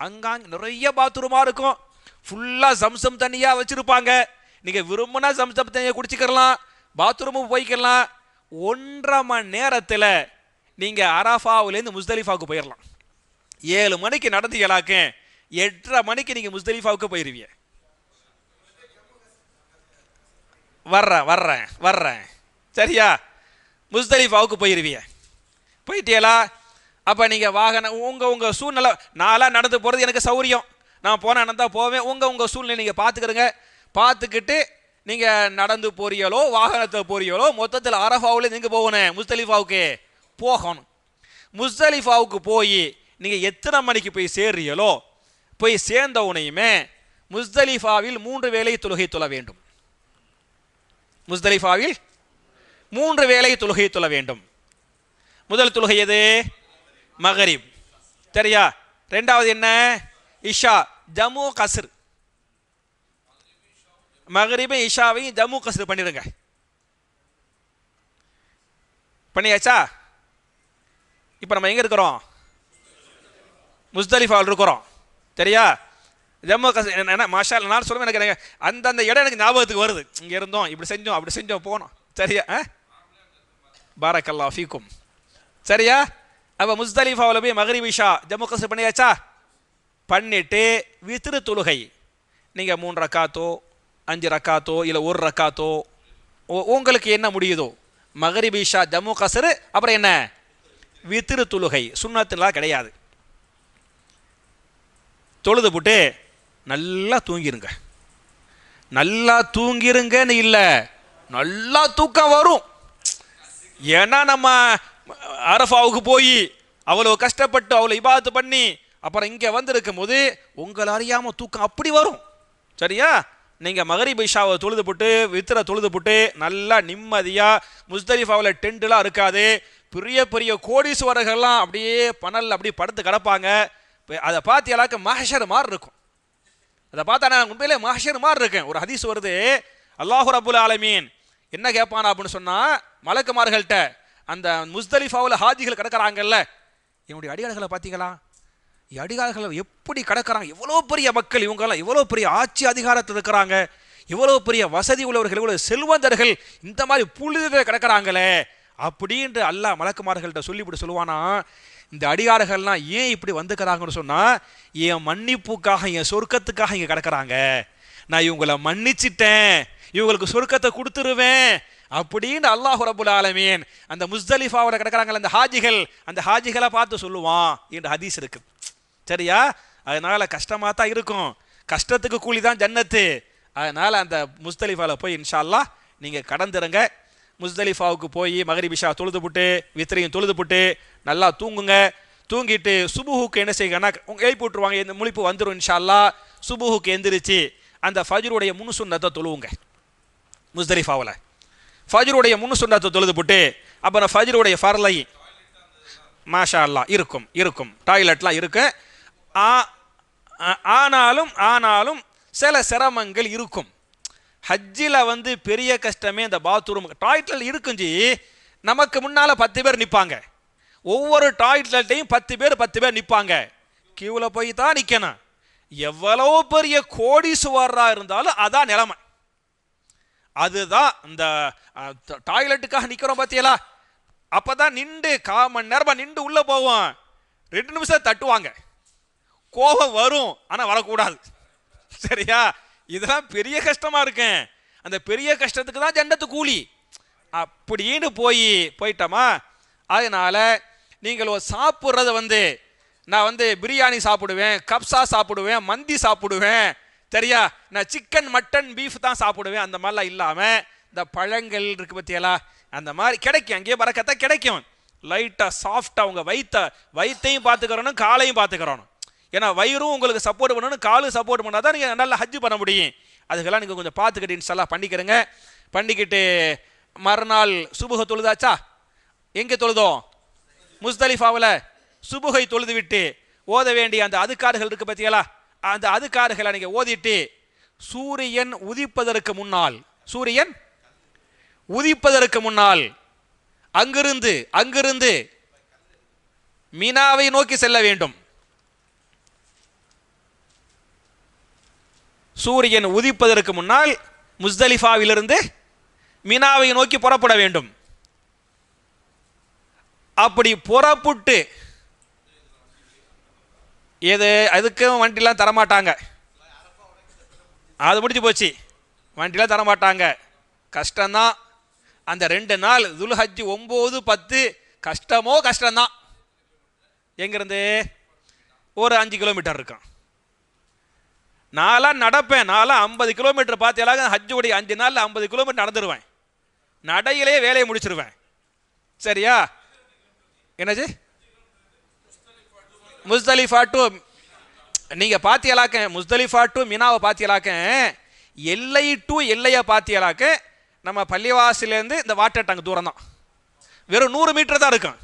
அங்காங்க நிறைய பாத்ரூமாக இருக்கும். ஃபுல்லாக சம்சம் தண்ணியாக வச்சுருப்பாங்க. நீங்கள் விரும்பினா சம்சம் தண்ணியை குடிச்சிக்கலாம், பாத்ரூமும் போய்க்கலாம். 1.5 மணி நேரத்தில் நீங்கள் அரஃபாவிலேருந்து முஸ்தலிஃபாவுக்கு போயிடலாம். 7 மணிக்கு நடந்தீங்களாக்க 8:30 மணிக்கு நீங்கள் முஸ்தலிஃபாவுக்கு போயிடுவீங்க. வர்றேன் சரியா? முஸ்தலிஃபாவுக்கு போயிடுவீங்க. போயிட்டீங்களா? அப்போ நீங்கள் வாகனம் உங்கள் சூழ்நிலை, நான்லாம் நடந்து போகிறது எனக்கு சௌரியம். நான் போனேன் தான் போவேன். உங்கள் சூழ்நிலை நீங்கள் பார்த்துக்கிறங்க. பார்த்துக்கிட்டு நீங்கள் நடந்து போறீங்களோ வாகனத்தை போறீங்களோ மொத்தத்தில் அரஃபாவில் நீங்கள் போகணும். முஸ்தலிஃபாவுக்கு போகணும். முஸ்தலிஃபாவுக்கு போய் நீங்கள் எத்தனை மணிக்கு போய் சேர்றீங்களோ போய் சேர்ந்த உடனேயுமே முஸ்தலிஃபாவில் 3 வேளை தொழுகை தொழ வேண்டும். முஸ்தலிஃபாவில் 3 வேளை தொழுகை தொழ வேண்டும். முதல் தொழுகை எது? மகரிப். சரியா? 2வது என்ன? இஷா, ஜம்மு கஸ்ர். மகரிபை இஷாவையும் ஜம்மு கஸ்ர் பண்ணிடுங்க. பண்ணியாச்சா? இப்போ நம்ம எங்கே இருக்கிறோம்? முஸ்தலிஃபாவில் இருக்கிறோம். சரியா? ஜம்மு கஸ்ர் என்ன மாஷா நான் சொல்லுவேன். எனக்கு அந்தந்த இடம் எனக்கு ஞாபகத்துக்கு வருது. இங்கே இருந்தோம், இப்படி செஞ்சோம், அப்படி செஞ்சோம், போனோம். சரியா? பாரக்கல்லாஹு ஃபீக்கும். சரியா? அப்போ முஸ்தலிஃபாவில் போய் மகரிப் இஷா ஜம்மு கஸ்ர் பண்ணியாச்சா? பண்ணிட்டு வித்ரு தொழுகை நீங்கள் 3 ரக்காத்தோ 5 ரக்காத்தோ இல்லை 1 ரக்காத்தோ உங்களுக்கு என்ன முடியுதோ மகரிப் இஷா ஜம்மு கசரு, அப்புறம் என்ன வித்திரு தொழுகை. சுன்னத்துலாம் கிடையாது. தொழுது போட்டு நல்லா தூங்கிருங்க. நல்லா தூங்கிருங்கன்னு இல்லை, நல்லா தூக்கம் வரும். ஏன்னா நம்ம அரஃபாவுக்கு போய் அவ்வளோ கஷ்டப்பட்டு அவ்வளோ இபாதத்து பண்ணி அப்புறம் இங்கே வந்திருக்கும் போது உங்களை அறியாமல் தூக்கம் அப்படி வரும். சரியா? நீங்கள் மகரிப் இஷாவை தொழுது போட்டு வித்திரை தொழுது போட்டு நல்லா நிம்மதியாக முஸ்தலிஃபாவில் டென்ட்லாம் இருக்காது, பெரிய பெரிய கோடீஸ்வரர்கள்லாம் அப்படியே பனல் அப்படி படுத்து கிடப்பாங்க. அதை பார்த்து எல்லாருக்கும் மஹ்ஷர் மாதிரி இருக்கும். அதை பார்த்தா நான் உண்மையிலே மஹ்ஷர் மாதிரி இருக்கேன். ஒரு ஹதீஸ் வருது, அல்லாஹு ரப்புல் ஆலமீன் என்ன கேட்பானா அப்படின்னு சொன்னால், மலக்குமார்கள்ட்ட அந்த முஸ்தலிஃபாவில் ஹாஜிகள் கிடக்கிறாங்கல்ல, என்னுடைய அடியாளர்களை பார்த்தீங்களா, அடியாளர்கள் எப்படி கிடக்கிறாங்க, எவ்வளோ பெரிய மக்கள் இவங்கெல்லாம், எவ்வளோ பெரிய ஆட்சி அதிகாரத்தில் இருக்கிறாங்க, எவ்வளோ பெரிய வசதி உள்ளவர்கள், எவ்வளோ செல்வந்தர்கள், இந்த மாதிரி புழுதில் கிடக்கிறாங்களே அப்படின்ட்டு அல்லாஹ் மலக்குமார்கள்ட்ட சொல்லிவிட்டு சொல்லுவானா, இந்த அடியார்கள்லாம் ஏன் இப்படி வந்துக்கிறாங்கன்னு சொன்னால், என் மன்னிப்புக்காக என் சொர்க்கத்துக்காக இங்கே கிடக்கிறாங்க, நான் இவங்களை மன்னிச்சிட்டேன், இவங்களுக்கு சொர்க்கத்தை கொடுத்துருவேன் அப்படின்னு அல்லாஹ் ரப்புல் ஆலமீன் அந்த முஸ்தலிஃபாவில் கிடக்கிறாங்கள அந்த ஹாஜிகள், அந்த ஹாஜிகளை பார்த்து சொல்லுவான் என்று ஹதீஸ் இருக்கு. சரியா? அதனால கஷ்டமாக தான் இருக்கும், கஷ்டத்துக்கு கூலி தான் ஜன்னத்து. அதனால அந்த முஸ்தலிஃபாவில் போய் இன்ஷா அல்லாஹ் நீங்கள் கடந்துருங்க. முஸ்தலிஃபாவுக்கு போய் மகரிப் இஷா தொழுது போட்டு வித்திரையும் தொழுது போட்டு நல்லா தூங்குங்க. தூங்கிட்டு சுபுஹுக்கு என்ன செய்யுங்கன்னா எழுப்பி விட்டுருவாங்க, இந்த முழிப்பு வந்துடும் இன்ஷா அல்லாஹ். சுபுஹுக்கு எந்திரிச்சு அந்த ஃபஜ்ருடைய முன்னு சுன்னத்தை தொழுவுங்க. முஸ்தலிஃபாவில் ஃபஜ்ருடைய முன்னு சுன்னத்தை தொழுது போட்டு அப்புறம் ஃபஜ்ருடைய ஃபர்லை மாஷா அல்லாஹ் இருக்கும் இருக்கும் டாய்லெட்லாம் இருக்கு. ஆனாலும் சில சிரமங்கள் இருக்கும். ஹஜ்ஜில் பெரிய கஷ்டமே இந்த பாத்ரூம் டாய்லெட் இருக்குஞ்சி. நமக்கு முன்னால் 10 பேர் நிற்பாங்க, ஒவ்வொரு டாய்லெட்டையும் 10 பேர் நிற்பாங்க. கியூவில் போய் தான் நிற்கணும். எவ்வளோ பெரிய கோடீஸ்வரராக இருந்தாலும் அதான் நிலைமை. அதுதான் இந்த டாய்லெட்டுக்காக நிற்கிறோம் பார்த்தியலா, அப்போ தான் நின்று 1/4 மணி நேரமாக நின்று உள்ளே போவோம், 2 நிமிஷம் தட்டுவாங்க, கோபம் வரும் ஆனால் வரக்கூடாது. சரியா? இதெல்லாம் பெரிய கஷ்டமாக இருக்கேன். அந்த பெரிய கஷ்டத்துக்கு தான் ஜன்னத்து கூலி அப்படின்னு போயிட்டோமா. அதனால் நீங்கள் சாப்பிட்றத நான் பிரியாணி சாப்பிடுவேன், கப்ஸா சாப்பிடுவேன், மந்தி சாப்பிடுவேன், சரியா, நான் சிக்கன் மட்டன் பீஃப் தான் சாப்பிடுவேன், அந்த மாதிரிலாம் இல்லாமல் இந்த பழங்கள் இருக்குது பற்றியெல்லாம் அந்த மாதிரி கிடைக்கும். அங்கேயே பறக்கத்தா கிடைக்கும். லைட்டாக சாஃப்டாக உங்கள் வயிற்றையும் பார்த்துக்கிறணும், காலையும் பார்த்துக்கிறணும். ஏன்னா வயிறும் உங்களுக்கு சப்போர்ட் பண்ணணும், காலும் சப்போர்ட் பண்ணால் தான் நீங்கள் நல்லா ஹஜ்ஜு பண்ண முடியும். அதுக்கெல்லாம் நீங்கள் கொஞ்சம் பார்த்துக்கிட்டு இன்ஷால்லா பண்ணிக்கிறங்க. பண்ணிக்கிட்டு மறுநாள் சுபுக தொழுதாச்சா, எங்கே தொழுதோம்? முஸ்தலிஃபாவில். சுபுகை தொழுது விட்டு ஓத வேண்டிய அந்த அதுக்காறுகள் இருக்குது பார்த்தீங்களா, அந்த அதுக்காறுகளை நீங்கள் ஓதிட்டு சூரியன் உதிப்பதற்கு முன்னால் அங்கிருந்து மினாவை நோக்கி செல்ல வேண்டும். சூரியன் உதிப்பதற்கு முன்னால் முஸ்தலிஃபாவிலிருந்து மினாவை நோக்கி புறப்பட வேண்டும். அப்படி புறப்பட்டு அதுக்கும் வண்டிலாம் தரமாட்டாங்க, அது முடிஞ்சு போச்சு, வண்டிலாம் தரமாட்டாங்க, கஷ்டம்தான். அந்த 2 நாள் துல்ஹஜ் 9, 10 கஷ்டம்தான். எங்கேருந்து ஒரு 5 கிலோமீட்டர் இருக்கும். நான்லாம் நடப்பேன், 50 கிலோமீட்டர் பார்த்தேலாக ஹஜ்ஜுடைய 5 நாளில் 50 கிலோமீட்டர் நடந்துருவேன், நடையிலே வேலையை முடிச்சிருவேன். சரியா? என்னது முஸ்தலிஃபா டு நீங்கள் பாத்தியலாக்க, முஸ்தலிஃபா டு மினாவை பாத்தியலாக்க, எல்லை டு எல்லையை பாத்தியலாக்க நம்ம பள்ளிவாசிலேருந்து இந்த வாட்டர் டேங்க் தூரம் தான், வெறும் 100 மீட்டர் தான் இருக்கும்.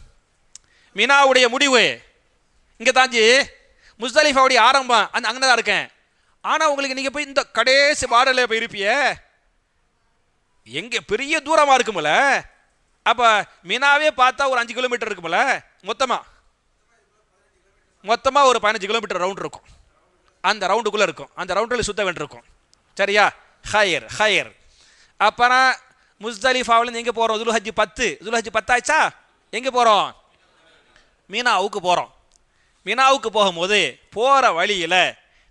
மினாவுடைய முடிவு இங்கே தாஞ்சி, முஸ்தலிஃபாவுடைய ஆரம்பம் அங்கே தான் இருக்கேன். ஆனால் உங்களுக்கு நீங்கள் போய் இந்த கடைசி பார்டரில் போய் இருப்பிய, எங்கே பெரிய தூரமாக இருக்குமில்ல. அப்போ மினாவே பார்த்தா ஒரு 5 கிலோமீட்டர் இருக்குமில்ல, மொத்தமாக ஒரு 15 கிலோமீட்டர் ரவுண்ட் இருக்கும். அந்த ரவுண்டுக்குள்ளே இருக்கும், அந்த ரவுண்டில் சுத்த வேண்டியிருக்கும். சரியா? ஹயர். அப்புறம் முஸ்தலிஃபாவில் எங்கே போகிறோம்? துல்ஹஜ் 10 ஆச்சா, எங்கே போகிறோம்? மீனாவுக்கு போகிறோம். மீனாவுக்கு போகும்போது போகிற வழியில்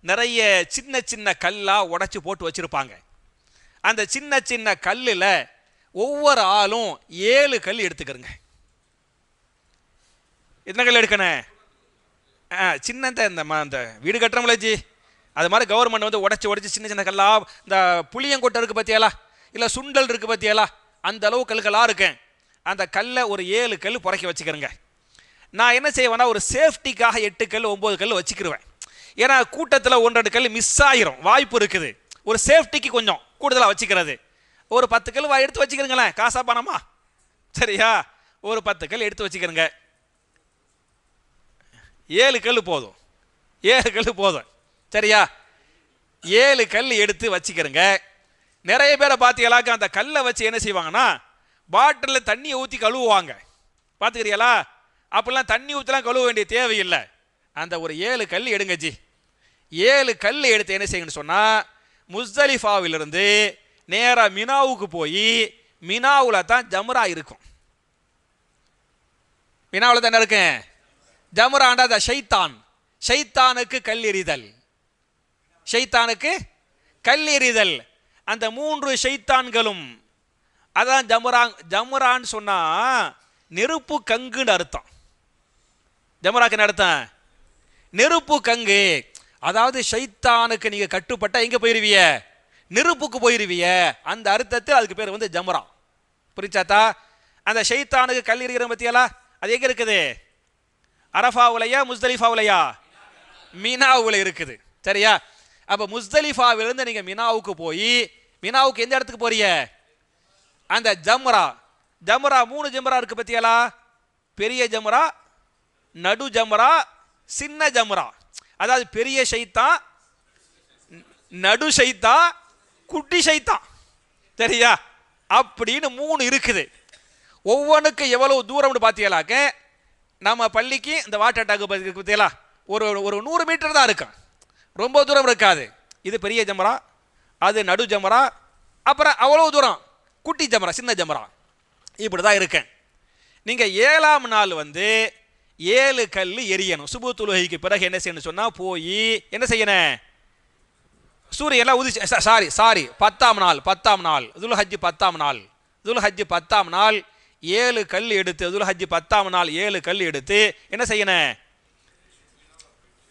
நிறைய சின்ன சின்ன கல்லாக உடச்சி போட்டு வச்சுருப்பாங்க. அந்த சின்ன சின்ன கல்லில் ஒவ்வொரு ஆளும் 7 கல் எடுத்துக்கிறங்க. எத்தனை கல் எடுக்கணும்? சின்ன இந்த வீடு கட்டுறோம்லஜி, அது மாதிரி கவர்மெண்ட் வந்து உடச்சி சின்ன சின்ன கல்லா, இந்த புளியங்கொட்டை இருக்குது பார்த்தியாலா, இல்லை சுண்டல் இருக்குது பார்த்தியாலா, அந்த அளவு கல்களாக இருக்கேன். அந்த கல்லை ஒரு 7 கல் புறக்கி வச்சுக்கிறேங்க. நான் என்ன செய்வேன்னா, ஒரு சேஃப்டிக்காக 8 கல் 9 கல் வச்சுக்கிருவேன். ஏன்னா கூட்டத்தில் 1-2 கல் மிஸ் ஆகிரும், வாய்ப்பு இருக்குது. ஒரு சேஃப்டிக்கு கொஞ்சம் கூடுதலாக வச்சுக்கிறது. ஒரு 10 கல் எடுத்து வச்சுக்கிறங்களேன், காசா பணமா, சரியா? ஒரு 10 கல் எடுத்து வச்சுக்கிறங்க. 7 கல் போதும், 7 கல் போதும், சரியா? 7 கல் எடுத்து வச்சுக்கிறங்க. நிறைய பேரை பார்த்தீங்களாக்க அந்த கல்லை வச்சு என்ன செய்வாங்கன்னா, பாட்டிலில் தண்ணியை ஊற்றி கழுவுவாங்க, பார்த்துக்கிறீங்களா? அப்படிலாம் தண்ணி ஊற்றலாம் கழுவ வேண்டிய தேவையில்லை. அந்த ஒரு 7 கல் எடுங்க ஜி. 7 கல் எடுத்து என்ன செய்யணும்னு சொன்னால், முஸ்தலிஃபாவிலிருந்து நேராக மினாவுக்கு போய், மினாவில் தான் ஜம்ரா இருக்கும். மினாவில் தான் என்ன இருக்கேன்? ஜம்ராண்டா த ஷைத்தான், ஷைத்தானுக்கு கல் எறிதல், ஷைத்தானுக்கு கல் எறிதல். அந்த 3 ஷைத்தான்களும், அதான் ஜம்ரான்னு சொன்னா நெருப்பு கங்குன்னு அர்த்தம். ஜம்ராக்கு என்ன அர்த்தம்? நெருப்பு கங்கு. அதாவது ஷைத்தானுக்கு நீங்க கட்டுப்பட்டா எங்க போயிருவிய? நெருப்புக்கு போயிருவிய. அந்த அர்த்தத்தில் அதுக்கு பேர் வந்து ஜம்ரா. புரிச்சாத்தா? அந்த ஷைத்தானுக்கு கல் எறிகிற பத்தியாலா, அது எங்க இருக்குது? அரஃபாவுலையா முஸ்தலிஃபாவுலையா? மினாவுல இருக்குது, சரியா? அப்ப முஸ்தலிஃபாவிலிருந்து நீங்க மினாவுக்கு போய், மினாவுக்கு எந்த இடத்துக்கு போறீங்க? அந்த ஜம்ரா. ஜம்ரா 3 ஜம்ரா இருக்கு பத்தியாலா, பெரிய ஜம்ரா, நடு ஜம்ரா, சின்ன ஜம்ரா. அதாவது பெரிய ஷைத்தான், நடு ஷைத்தான், குட்டி ஷைத்தான், சரியா? அப்படின்னு 3 இருக்குது. ஒவ்வொன்றுக்கு எவ்வளவு தூரம்னு பார்த்தீங்களாக்க, நம்ம பள்ளிக்கு இந்த வாட்டர் டேங்க் பார்த்தீங்களா, ஒரு 100 மீட்டர் தான் இருக்கும், ரொம்ப தூரம் இருக்காது. இது பெரிய ஜம்ரா, அது நடு ஜம்ரா, அப்புறம் அவ்வளவு தூரம் குட்டி ஜம்ரா, சின்ன ஜம்ரா. இப்படி தான் இருக்கேன். நீங்கள் 7ஆம் நாள் வந்து 7 கல் எரியணும். சுபு தொழுகைக்கு பிறகு என்ன செய்யணும் சொன்னால், போய் என்ன செய்யணும்? சூரியன்லாம் உதிச்சு, சாரி 10ஆம் நாள், 10ஆம் நாள் துல்ஹஜ் 10ஆம் நாள், துல்ஹஜ் 10ஆம் நாள் 7 கல் எடுத்து, துல்ஹஜ் 10ஆம் நாள் 7 கல் எடுத்து என்ன செய்யணும்?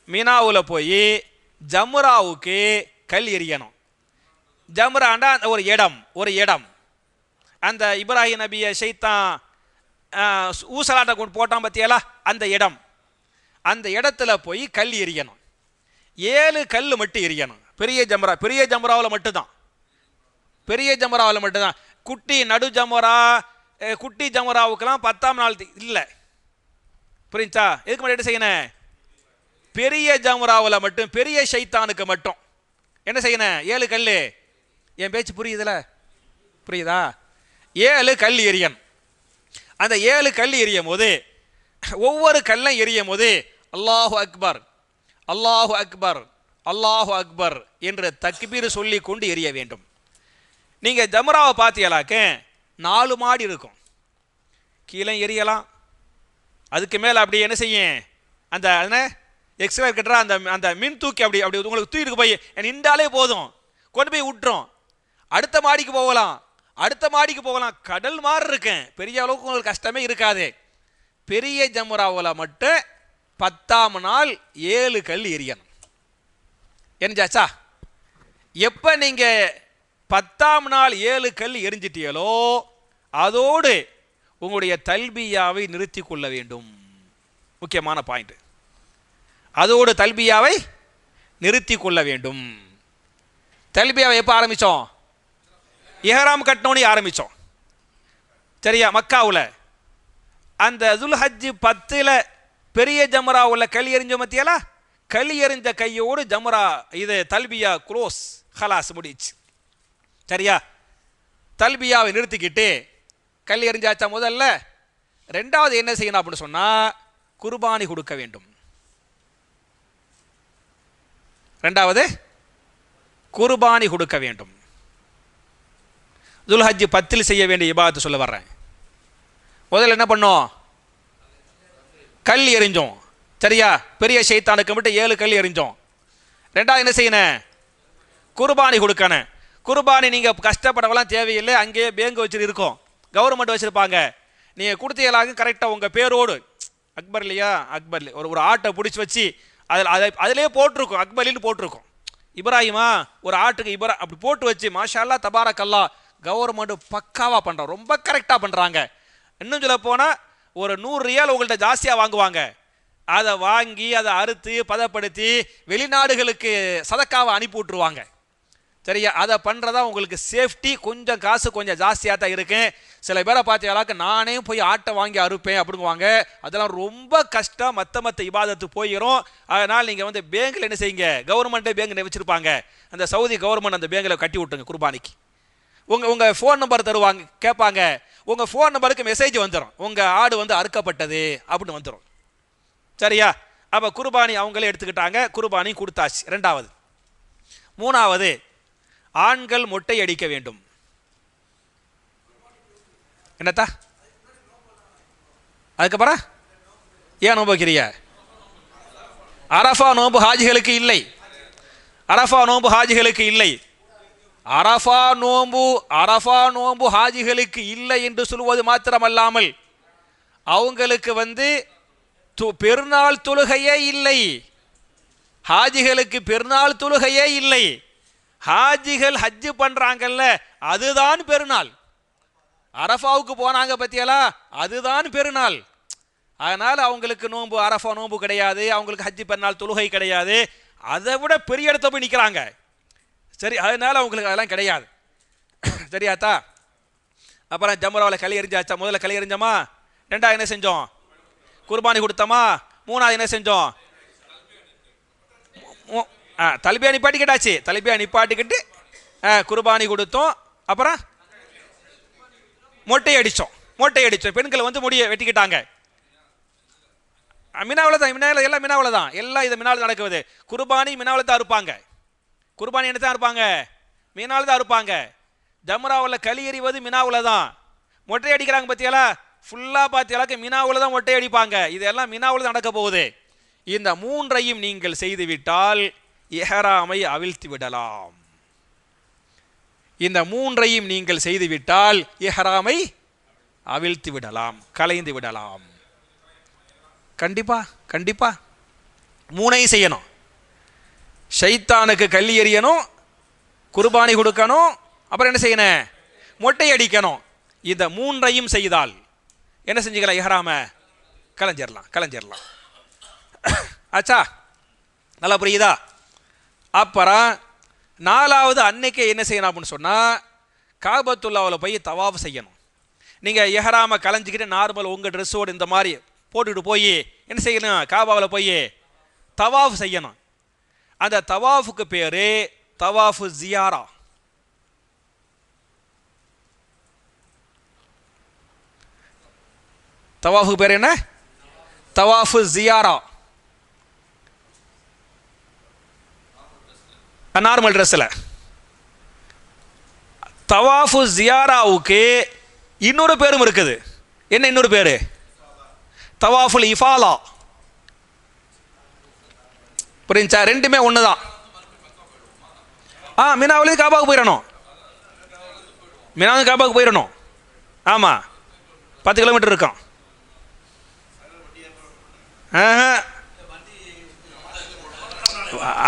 மினாவில் போய் ஜம்ராவுக்கு கல் எரியணும். ஜம்ராண்டா ஒரு இடம். அந்த இப்ராஹிம் நபியை ஷைத்தான் ஊசலாட்ட கொண்டு போட்டான் பத்தியாலா, அந்த இடம். அந்த இடத்துல போய் கல் எரியணும். 7 கல் மட்டும் எரியணும். பெரிய ஜம்ராவில் மட்டும்தான், பெரிய ஜம்ராவில் மட்டும்தான். குட்டி நடு ஜம்ரா, குட்டி ஜம்ராவுக்கெல்லாம் 10ஆம் நாள் இல்லை, புரிஞ்சா? எதுக்கு மட்டும் என்ன செய்யணும்? பெரிய ஜம்ராவில் மட்டும், பெரிய ஷைத்தானுக்கு மட்டும் என்ன செய்யணும்? 7 கல். என் பேச்சு புரியுதுல? புரியுதா? 7 கல் எரியன். அந்த 7 கல் எரியும் போது, ஒவ்வொரு கல்லும் எரியும் போது அல்லாஹு அக்பர், அல்லாஹு அக்பர், அல்லாஹு அக்பர் என்ற தக்பீர் சொல்லி கொண்டு எரிய வேண்டும். நீங்க ஜம்ராவை பார்த்தீங்களாக்க 4 மாடி இருக்கும், கீழே எரியலாம். அதுக்கு மேலே அப்படி என்ன செய்யும்? அந்த எக்ஸ்ட்ரா கட்டுற அந்த மின் தூக்கி அப்படி உங்களுக்கு தூக்கிட்டு போய் நின்றாலே போதும், கொண்டு போய் விட்டுரும். அடுத்த மாடிக்கு போகலாம், கடல் மாதிரி இருக்கேன். பெரிய அளவுக்கு உங்களுக்கு கஷ்டமே இருக்காது. பெரிய ஜம்ராவில் மட்டும் 10ஆம் நாள் 7 கல் எரியணும். எரிஞ்சாச்சா? எப்போ நீங்கள் 10ஆம் நாள் 7 கல் எரிஞ்சிட்டீங்களோ, அதோடு உங்களுடைய தல்பியாவை நிறுத்தி கொள்ள வேண்டும். முக்கியமான பாயிண்ட், அதோடு தல்பியாவை நிறுத்தி கொள்ள வேண்டும். தல்பியாவை எப்போ ஆரம்பித்தோம்? இஹ்ராம் கட்டணோன்னு ஆரம்பித்தோம், சரியா? மக்காவில் அந்த துல்ஹஜ் 10 பெரிய ஜம்ராவில் கல் எறிஞ்சோம் மத்தியாலா, கல் எறிஞ்ச கையோடு ஜம்ரா இது தல்பியா க்ளோஸ், ஹலாஸ் முடிச்சு, சரியா? தல்பியாவை நிறுத்திக்கிட்டு கல் எறிஞ்சாச்சா முதல்ல. 2வது என்ன செய்யணும் அப்படின்னு சொன்னால், குர்பானி கொடுக்க வேண்டும். 2வது குர்பானி கொடுக்க வேண்டும். துல்ஹஜ் 10 செய்ய வேண்டிய இபாதத்து சொல்ல வர்றேன். முதல்ல என்ன பண்ணோம்? கல் எறிஞ்சோம், சரியா? பெரிய ஷைத்தானுக்கு மட்டும் 7 கல் எறிஞ்சோம். 2வது என்ன செய்யணும்? குர்பானி கொடுக்கணும். குர்பானி நீங்கள் கஷ்டப்படவெல்லாம் தேவையில்லை, அங்கேயே பேங்க் வச்சு இருக்கும், கவர்மெண்ட் வச்சுருப்பாங்க. நீங்கள் கொடுத்தீங்களாக கரெக்டாக உங்கள் பேரோடு அக்பர் இல்லையா, அக்பர் ஒரு ஆட்டை பிடிச்சி வச்சு அதிலே போட்டிருக்கும், அக்பர்லின்னு போட்டிருக்கும். இப்ராஹிமா ஒரு ஆட்டுக்கு அப்படி போட்டு வச்சு மாஷா அல்லாஹ் தபாரக்கல்லா கவர்மெண்ட் பக்காவாக பண்ணுறோம், ரொம்ப கரெக்டாக பண்ணுறாங்க. இன்னும் சொல்ல போனால் ஒரு 100 ரியால் உங்கள்கிட்ட ஜாஸ்தியாக வாங்குவாங்க. அதை வாங்கி அதை அறுத்து பதப்படுத்தி வெளிநாடுகளுக்கு சதக்காவை அனுப்பி விட்ருவாங்க. சரியா, அதை பண்ணுறதா உங்களுக்கு சேஃப்டி. கொஞ்சம் காசு கொஞ்சம் ஜாஸ்தியாக தான் இருக்கு. சில பேரை பார்த்தீங்களாக்க நானே போய் ஆட்டை வாங்கி அறுப்பேன் அப்படிங்குவாங்க. அதெல்லாம் ரொம்ப கஷ்டம், மற்ற இபாதத்து போயிடும். அதனால் நீங்கள் வந்து பேங்கில் என்ன செய்யுங்க, கவர்மெண்ட்டே பேங்க் வச்சுருப்பாங்க, அந்த சவுதி கவர்மெண்ட் அந்த பேங்கில் கட்டி விட்டுங்க குர்பானிக்கு. உங்கள் ஃபோன் நம்பர் தருவாங்க, கேட்பாங்க, உங்கள் ஃபோன் நம்பருக்கு மெசேஜ் வந்துடும், உங்கள் ஆடு வந்து அறுக்கப்பட்டது அப்படின்னு வந்துடும். சரியா, அப்போ குர்பானி அவங்களே எடுத்துக்கிட்டாங்க, குர்பானி கொடுத்தாச்சு. 2வது. 3வது, ஆண்கள் மொட்டை அடிக்க வேண்டும். என்னத்தா அதுக்கப்புறம் ஏன் நோன்பு வைக்கிறிய? அரஃபா நோன்பு ஹாஜிகளுக்கு இல்லை, அரஃபா நோன்பு ஹாஜிகளுக்கு இல்லை. அரஃபா நோன்பு ஹாஜிகளுக்கு இல்லை என்று சொல்வது மாத்திரமல்லாமல் அவங்களுக்கு வந்து பெருநாள் தொழுகையே இல்லை. ஹாஜிகளுக்கு பெருநாள் தொழுகையே இல்லை. ஹாஜிகள் ஹஜ்ஜு பண்றாங்கல்ல, அதுதான் பெருநாள். அரஃபாவுக்கு போனாங்க பத்தியலா, அதுதான் பெருநாள். அதனால அவங்களுக்கு நோன்பு, அரஃபா நோன்பு கிடையாது, அவங்களுக்கு ஹஜ்ஜு பெருநாள் தொழுகை கிடையாது. அதை விட பெரிய இடத்த போய் நிற்கிறாங்க. சரி, அதனால அவங்களுக்கு அதெல்லாம் கிடையாது. சரியாத்தா? அப்புறம் ஜம்ராவில் களி எறிஞ்சாச்சா? முதல்ல களி எறிஞ்சோமா, 2வது என்ன செஞ்சோம், குர்பானி கொடுத்தோமா, 3வது என்ன செஞ்சோம், தல்பியா நிப்பாட்டிக்கிட்டாச்சு. தல்பியா நிப்பாட்டிக்கிட்டு குர்பானி கொடுத்தோம். அப்புறம் மொட்டை அடித்தோம். பெண்கள் வந்து முடிய வெட்டிக்கிட்டாங்க. மினாவில் தான், எல்லாம் மினாவில் தான், எல்லாம் இது மினாவில் நடக்குது. குர்பானி மினாவில் தான் இருப்பாங்க. குர்பானி என்ன தான் இருப்பாங்க, மினாவில் தான் இருப்பாங்க. ஜம்ராவில் களி எறிவது மினாவில் தான். மொட்டை அடிக்கிறாங்க பத்தியாலா, ஃபுல்லாக பார்த்தியாலாக்க மினாவில் தான் மொட்டை அடிப்பாங்க. இதெல்லாம் மினாவில் தான் நடக்க போகுது. இந்த 3ஐயும் நீங்கள் செய்துவிட்டால் இஹ்ராமை அவிழ்த்து விடலாம். இந்த 3ஐயும் நீங்கள் செய்துவிட்டால் இஹ்ராமை அவிழ்த்து விடலாம், கலைந்து விடலாம். கண்டிப்பா 3ஐயும் செய்யணும். ஷைத்தானுக்கு கல்லி எறியணும், குர்பானி கொடுக்கணும், அப்புறம் என்ன செய்யணும், மொட்டை அடிக்கணும். இந்த 3ஐயும் செய்தால் என்ன செஞ்சுக்கலாம், இஹ்ராமை கலைஞ்சிடலாம். ஆச்சா, நல்லா புரியுதா? அப்புறம் 4வது அன்னைக்கு என்ன செய்யணும் அப்படின்னு சொன்னால், காபத்துல்லாவில் போய் தவாஃப் செய்யணும். நீங்கள் இஹ்ராமை கலைஞ்சிக்கிட்டு நார்மல் உங்கள் ட்ரெஸ்ஸோடு இந்த மாதிரி போட்டுக்கிட்டு போய் என்ன செய்யணும், காபாவில் போய் தவாஃப் செய்யணும். அந்த தவாஃபுக்கு பேர் தவாஃபு ஜியாரா. தவாஃபுக்கு பேர் என்ன, தவாஃபு ஜியாரா. நார்மல் ட்ரெஸ்ஸில் தவாஃபு ஜியாராவுக்கு இன்னொரு பேரும் இருக்குது. என்ன இன்னொரு பேர், தவாஃபுல் இஃபாலா. புரிஞ்சா? 2மே ஒன்று தான். மினாவிலே காபாவுக்கு போயிடணும், மினாவுக்கு காபாவுக்கு போயிடணும். ஆமாம், 10 கிலோமீட்டர் இருக்கும்.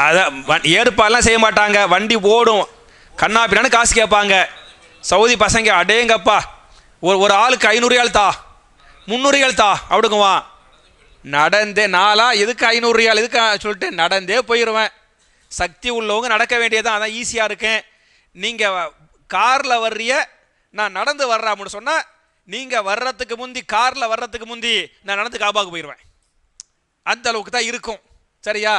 அதான் ஏற்பாடெல்லாம் செய்ய மாட்டாங்க, வண்டி ஓடும், கண்ணா பின்னான்னு காசு கேட்பாங்க. சவுதி பசங்க அடேங்கப்பா, ஒரு ஆளுக்கு 500 ரியால் தா, 300 ரியால் தா அப்படிங்குவான். நடந்தே நாளா எதுக்கு 500 ரியால் எதுக்கு சொல்லிட்டு நடந்தே போயிடுவேன். சக்தி உள்ளவங்க நடக்க வேண்டியதான், அதான் ஈஸியாக இருக்கேன். நீங்கள் காரில் வர்றிய, நான் நடந்து வர்றேன் அப்படின்னு சொன்னால், நீங்கள் வர்றதுக்கு முந்தி, காரில் வர்றதுக்கு முந்தி நான் நடந்து காபாவுக்கு போயிடுவேன். அந்த அளவுக்கு தான் இருக்கும். சரியா?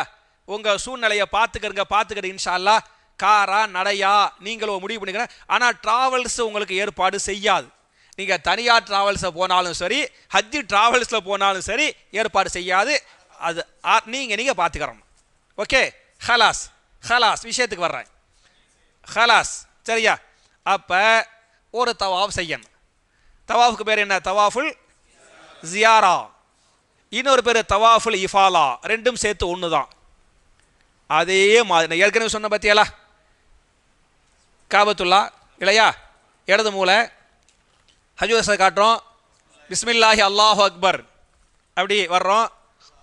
உங்கள் சூழ்நிலையை பார்த்துக்கிட்டு இன்ஷா அல்லாஹ் காரா நடையா நீங்களும் முடிவு பண்ணிக்கிறேன். ஆனால் ட்ராவல்ஸ் உங்களுக்கு ஏற்பாடு செய்யாது. நீங்கள் தனியார் ட்ராவல்ஸை போனாலும் சரி, ஹஜ்ஜி ட்ராவல்ஸில் போனாலும் சரி ஏற்பாடு செய்யாது. அது நீங்கள் பார்த்துக்கிறோம். ஓகே, ஹலாஸ் விஷயத்துக்கு வர்றேன். ஹலாஸ், சரியா? அப்போ ஒரு தவாஃப் செய்யணும். தவாஃபுக்கு பேர் என்ன, தவாஃபுல் ஜியாரா. இன்னொரு பேர் தவாஃபுல் இஃபாலா. 2ம் சேர்த்து ஒன்று தான். அதே மாதிரி ஏற்கனவே சொன்ன பத்தியாலா, காபத்துல்லா இல்லையா, இடது மூலை. ஹஜ்ஜுல் அஸ்வத் காட்டுறோம், பிஸ்மில்லாஹி அல்லாஹு அக்பர் அப்படி வர்றோம்.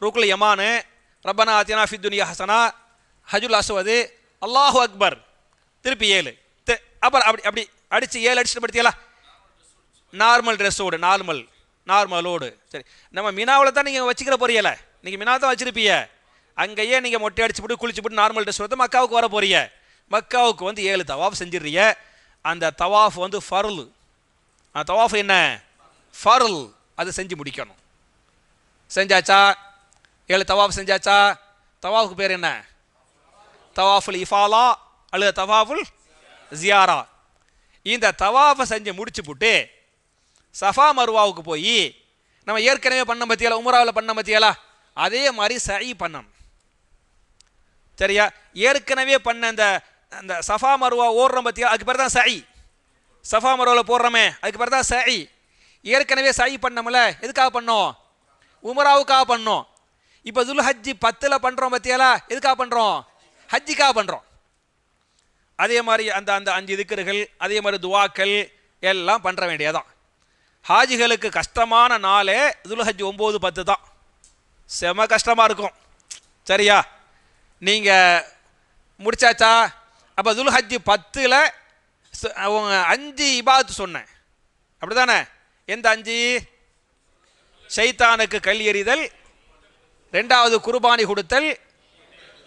ருக்குல் யமானு, ரப்பனா ஆத்தினா ஃபித் துனியா ஹசனா, ஹஜ்ஜுல் அஸ்வது, அல்லாஹு அக்பர், திருப்பி 7. அப்புறம் அப்படி அப்படி அடித்து 7 அடிச்சுட்டு படுத்தியலா, நார்மல் ட்ரெஸ்ஸோடு, நார்மலோடு. சரி, நம்ம மினாவில் தான் நீங்கள் வச்சுக்கிற போறீல, நீங்கள் மினா தான் வச்சிருப்பீங்க. அங்கேயே நீங்கள் மொட்டை அடிச்சு போட்டு குளிச்சு போட்டு நார்மல் ட்ரெஸ் வந்து மக்காவுக்கு வர போறீங்க. மக்காவுக்கு வந்து 7 தவாஃப் செஞ்சிடுறீங்க. அந்த தவாஃப் வந்து ஃபர்ல். அந்த தவாஃப் என்ன? ஃபர்ல். அது செஞ்சு முடிக்கணும். செஞ்சாச்சா? 7 தவாஃப் செஞ்சாச்சா? தவாஃபுக்கு பேர் என்ன? தவாஃபுல் இஃபாலா அல்லது தவாஃபுல் ஜியாரா. இந்த தவாஃபை செஞ்சு முடிச்சு போட்டு சஃபா மருவாவுக்கு போய் நம்ம ஏற்கனவே பண்ண பத்தியாலா, உம்ராவில் பண்ண பத்தியாலா, அதே மாதிரி சை பண்ணணும். சரியா? ஏற்கனவே பண்ண அந்த சஃபா மருவா ஓடுறோம் பத்தியா, அதுக்கு பேர் தான் சை. சஃபா மருவாவில் போடுறோமே, அதுக்கு பேர் தான் சை. ஏற்கனவே சை பண்ணோம்ல, எதுக்காக பண்ணோம்? உம்ராவுக்காக பண்ணோம். இப்போ துல் ஹஜ்ஜி 10 பண்ணுறோம் பத்தியாலா, எதுக்காக பண்ணுறோம்? ஹஜ்ஜிக்காக பண்ணுறோம். அதே மாதிரி அந்த 5 திக்ருகள், அதே மாதிரி துவாக்கள் எல்லாம் பண்ணுற வேண்டியதான். ஹாஜிகளுக்கு கஷ்டமான நாளே துல் ஹஜ் 9, 10 தான். செம கஷ்டமாக இருக்கும். சரியா? நீங்கள் முடிச்சாச்சா? அப்போ துல் ஹஜ் 10ல் 5 இபாதத்து சொன்னேன், அப்படி தானே? எந்த 5? ஷைத்தானுக்கு கல் எறிதல், 2வது குர்பானி கொடுத்தல்,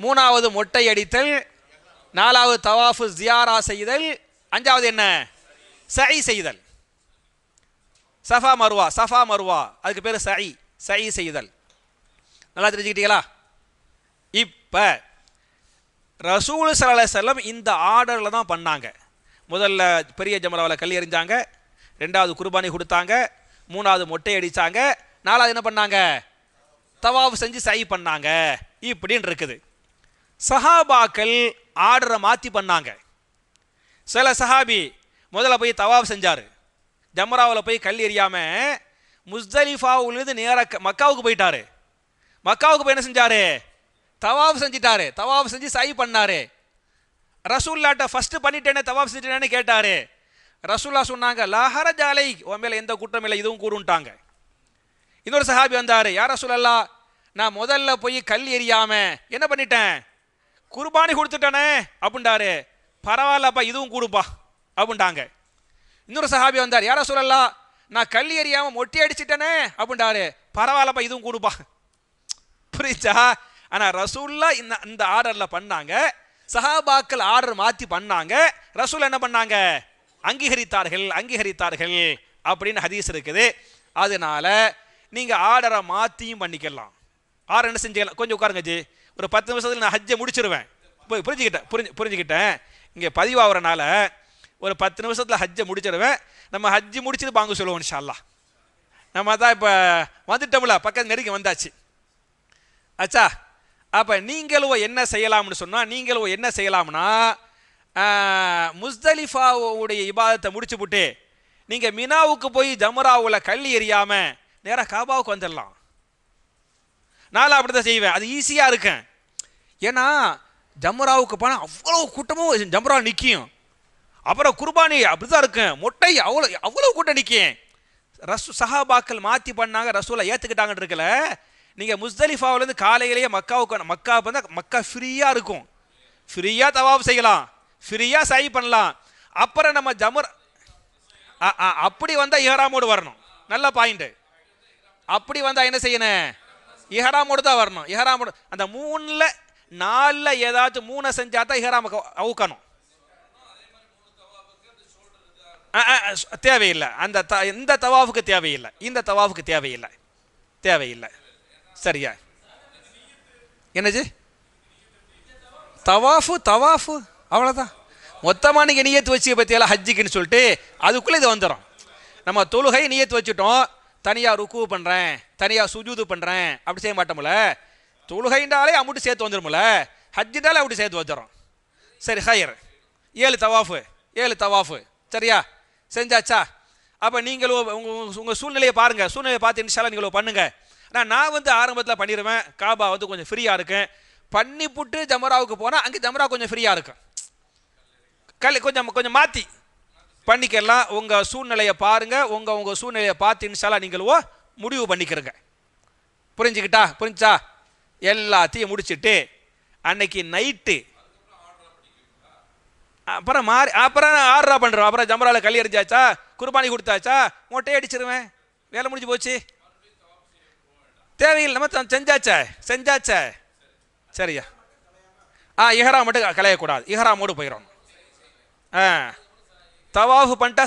3வது மொட்டை அடித்தல், 4வது தவாஃபு ஜியாரா செய்தல், 5வது என்ன? சை செய்தல். சஃபா மருவா அதுக்கு பேர் சை செய்தல். நல்லா தெரிஞ்சுக்கிட்டீங்களா? இப்போ ரசூல் ஸல்லல்லாஹு அலைஹி வஸல்லம் இந்த ஆர்டரில் தான் பண்ணாங்க. முதல்ல பெரிய ஜமராவில் கல் எறிஞ்சாங்க, 2வது குர்பானி கொடுத்தாங்க, 3வது மொட்டை அடித்தாங்க, 4வது என்ன பண்ணாங்க? தவாஃப் செஞ்சு சை பண்ணாங்க. இப்படின்னு இருக்குது. சஹாபாக்கள் ஆர்டரை மாற்றி பண்ணாங்க. சில சஹாபி முதல்ல போய் தவாஃப் செஞ்சார், ஜம்ராவில் போய் கல் எறியாமல் முஸ்தலிஃபாவிலிருந்து நேராக மக்காவுக்கு போயிட்டாரு. மக்காவுக்கு போய் என்ன செஞ்சார்? தவாஃப் செஞ்சிட்டாரு. தவாஃப் செஞ்சு சை பண்ணார். ரசூல்லாட்ட ஃபஸ்ட்டு பண்ணிட்டேனே, தவாஃப் செஞ்சுட்டேன்னு கேட்டார். ரசூல்லா சொன்னாங்க, லஹரஜ் அலை, உன் மேலே எந்த குற்றம் இல்லை, இதுவும் கூடுன்ட்டாங்க. இன்னொரு சஹாபி வந்தார், யார் ரசூலல்லா, நான் முதல்ல போய் கல் எறியாமல் என்ன பண்ணிட்டேன்? குர்பானி கொடுத்துட்டானே அப்படின்ட்டாரு. பரவாயில்லப்பா, இதுவும் கூடுப்பா அப்படின்ட்டாங்க. இன்னொரு சஹாபி வந்தார், யார சொல்லலாம், நான் கல் எறியாமல் மொட்டை அடிச்சிட்டேனே அப்படின்ட்டாரு. பரவாயில்லப்பா, இதுவும் கூடுப்பா. புரிச்சா? ஆனால் ரசூல்லா இந்த ஆர்டரில் பண்ணாங்க. சஹாபாக்கள் ஆர்டர் மாற்றி பண்ணாங்க. ரசூல் என்ன பண்ணாங்க? அங்கீகரித்தார்கள் அப்படின்னு ஹதீஸ் இருக்குது. அதனால நீங்கள் ஆர்டரை மாற்றியும் பண்ணிக்கலாம். ஆர்டர் என்ன செஞ்சுக்கலாம்? கொஞ்சம் உட்காருங்க ஜி, ஒரு 10 நிமிஷத்தில் நான் ஹஜ்ஜை முடிச்சிருவேன். புரிஞ்சுக்கிட்டேன். இங்கே பதிவாகிறனால ஒரு 10 நிமிஷத்தில் ஹஜ்ஜை முடிச்சிடுவேன். நம்ம ஹஜ்ஜி முடிச்சுட்டு பாங்க சொல்லுவோம் இன்ஷா அல்லாஹ். நம்ம தான் இப்போ வந்துட்டோம்ல, பக்கத்து நெருங்கி வந்தாச்சு. ஆச்சா? அப்போ நீங்களும் என்ன செய்யலாம்னு சொன்னால், என்ன செய்யலாம்னா, முஸ்தலிஃபாவுடைய இபாதத்தை முடிச்சு விட்டு நீங்கள் மினாவுக்கு போய் ஜம்ராவில் கல் எறியாமல் நேராக காபாவுக்கு வந்துடலாம். நானும் அப்படி தான் செய்வேன். அது ஈஸியாக இருக்கேன். ஏன்னா ஜம்ராவுக்கு போனால் அவ்வளோ கூட்டமும் ஜம்ரா நிற்கும். அப்புறம் குர்பானி அப்படி தான் இருக்கும், மொட்டை அவ்வளோ கூட்டம் நிற்கும். சஹாபாக்கள் மாற்றி பண்ணாங்க, ரசூலை ஏற்றுக்கிட்டாங்கன்னு இருக்கல. நீங்கள் முஸ்தலிஃபாவிலேருந்து காலையிலேயே மக்கா வந்தால் மக்கா ஃப்ரீயாக இருக்கும். ஃப்ரீயாக தவாஃப் செய்யலாம், ஃப்ரீயாக சை பண்ணலாம். அப்புறம் நம்ம அப்படி வந்தால் இஹ்ராமோடு வரணும். நல்ல பாயிண்ட்டு. அப்படி வந்தால் என்ன செய்யணும்? இஹ்ராமோடு தான் வரணும். இஹ்ராமோடு அந்த 3ல் 4ல் ஏதாச்சும் 3 செஞ்சா தான் இஹ்ராம அவுக்கணும். தேவையில்லை. இந்த தவாஃபுக்கு தேவையில்லை, இந்த தவாஃபுக்கு தேவையில்லை. சரியா? என்னது தவாஃபு அவ்வளோதான். மொத்தமாக நீங்கள் நியத்து வச்சு பற்றியெல்லாம் ஹஜ்ஜிக்குன்னு சொல்லிட்டு அதுக்குள்ளே இது வந்துடும். நம்ம தொழுகை நியத்து வச்சுட்டோம், தனியாக ருக்கு பண்ணுறேன், தனியாக சுஜூது பண்ணுறேன், அப்படி செய்ய மாட்டோம்ல. தொழுகைண்டாலே அம்முட்டு சேர்த்து வந்துடும்ல, ஹஜ்ஜிண்டாலே அப்படி சேர்த்து வந்துடும். சரி, ஹயர் 7 தவாஃபு சரியா செஞ்சாச்சா? அப்போ நீங்களும் உங்கள் சூழ்நிலையை பாருங்கள். சூழ்நிலையை பார்த்து இன்ஷா அல்லாஹ் நீங்களும் பண்ணுங்கள். நான் வந்து ஆரம்பத்தில் பண்ணிடுவேன். காபா வந்து கொஞ்சம் ஃப்ரீயாக இருக்கேன். பண்ணிப்புட்டு ஜமராவுக்கு போனால் அங்கே ஜமரா கொஞ்சம் ஃப்ரீயாக இருக்கும். கொஞ்சம் கொஞ்சம் மாற்றி பண்ணிக்கலாம். உங்கள் சூழ்நிலையை பாருங்கள், உங்கள் சூழ்நிலையை பார்த்து இன்ஷால்லா நீங்களோ முடிவு பண்ணிக்கிறங்க. புரிஞ்சா? எல்லாத்தையும் முடிச்சுட்டு அன்னைக்கு நைட்டு அப்புறம் ஆர்டரா பண்ணுறோம். அப்புறம் ஜம்ராவில் கல் எறிஞ்சாச்சா, குர்பானி கொடுத்தாச்சா, மொட்டையை அடிச்சிருவேன், வேலை முடிஞ்சு போச்சு. தேவையில்லை, நம்ம செஞ்சாச்சே. சரியா? இஹ்ரா மட்டும் கலையக்கூடாது, இஹ்ராமோடு போயிடணும். தவாஃபு பண்ணிட்டா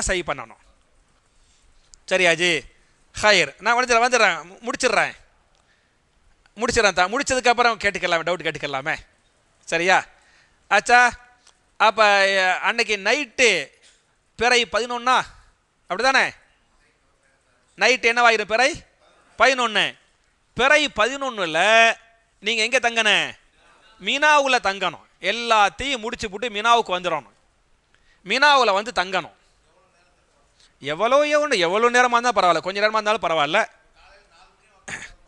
சை பண்ணணும். சரியாஜி? ஹயர். நான் வந்துடுறேன், முடிச்சிடுறேன். முடிச்சதுக்கப்புறம் டவுட் கேட்டுக்கலாமே. சரியா? ஆச்சா? அப்போ அன்னைக்கு நைட்டு பிறை 11 அப்படி தானே? நைட்டு என்னவாயிரும்? பிறை 11. பிறை 11ல் நீங்கள் எங்கே தங்கணும்? மினாவில் தங்கணும். எல்லாத்தையும் முடிச்சு போட்டு மினாவுக்கு வந்துடணும். மினாவில் வந்து தங்கணும். எவ்வளோ நேரமாக இருந்தால் பரவாயில்ல, கொஞ்சம் நேரமாக இருந்தாலும் பரவாயில்ல,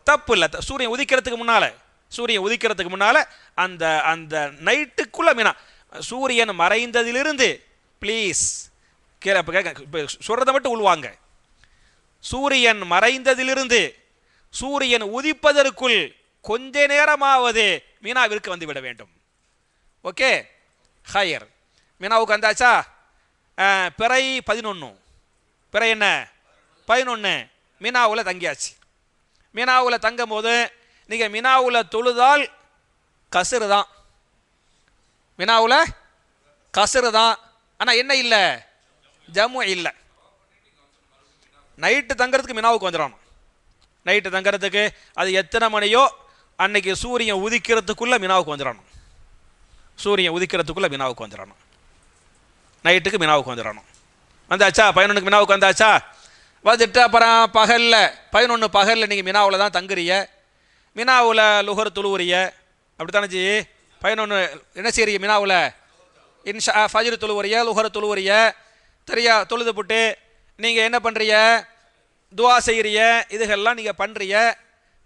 தப்பு இல்லை. சூரியன் உதிக்கிறதுக்கு முன்னால் அந்த அந்த நைட்டுக்குள்ளே மினா. சூரியன் மறைந்ததிலிருந்து ப்ளீஸ் கீழே இப்போ சொல்கிறத மட்டும் உள்வாங்க. சூரியன் மறைந்ததிலிருந்து சூரியன் உதிப்பதற்குள் கொஞ்ச நேரமாவது மீனாவிற்கு வந்து விட வேண்டும். Okay, higher. மீனாவுக்கு வந்தாச்சா? பிறை 11. பிறை என்ன? 11. மீனாவில் தங்கியாச்சு. மீனாவில் தங்கும் போது நீங்கள் மினாவில் தொழுதால் கசுறு தான். மினாவில் கசுறு தான். ஆனால் என்ன இல்லை? ஜம்மு இல்லை. நைட்டு தங்கிறதுக்கு மினாவுக்கு வந்துடணும். நைட்டு தங்கிறதுக்கு அது எத்தனை மணியோ அன்னைக்கு சூரியன் உதிக்கிறதுக்குள்ளே மினாவுக்கு வந்துடணும். நைட்டுக்கு மினாவுக்கு வந்துடணும். வந்தாச்சா? 11க்கு மினாவுக்கு வந்தாச்சா? வந்துட்டு அப்புறம் பகலில் 11 பகலில் நீங்கள் மினாவில் தான் தங்குறீங்க. மினாவில் லுஹர் தொழுவுறிய, அப்படித்தானே ஜி? 11 என்ன செய்றீங்க? மினாவில் இன்ஷா ஃபஜ்ர் தொழுவுறிய, லுஹர் தொழுவுறிய. சரியா? தொழுது போட்டு நீங்கள் என்ன பண்ணுறீங்க? துவா செய்கிறிய. இதுகெல்லாம் நீங்கள் பண்ணுறீங்க.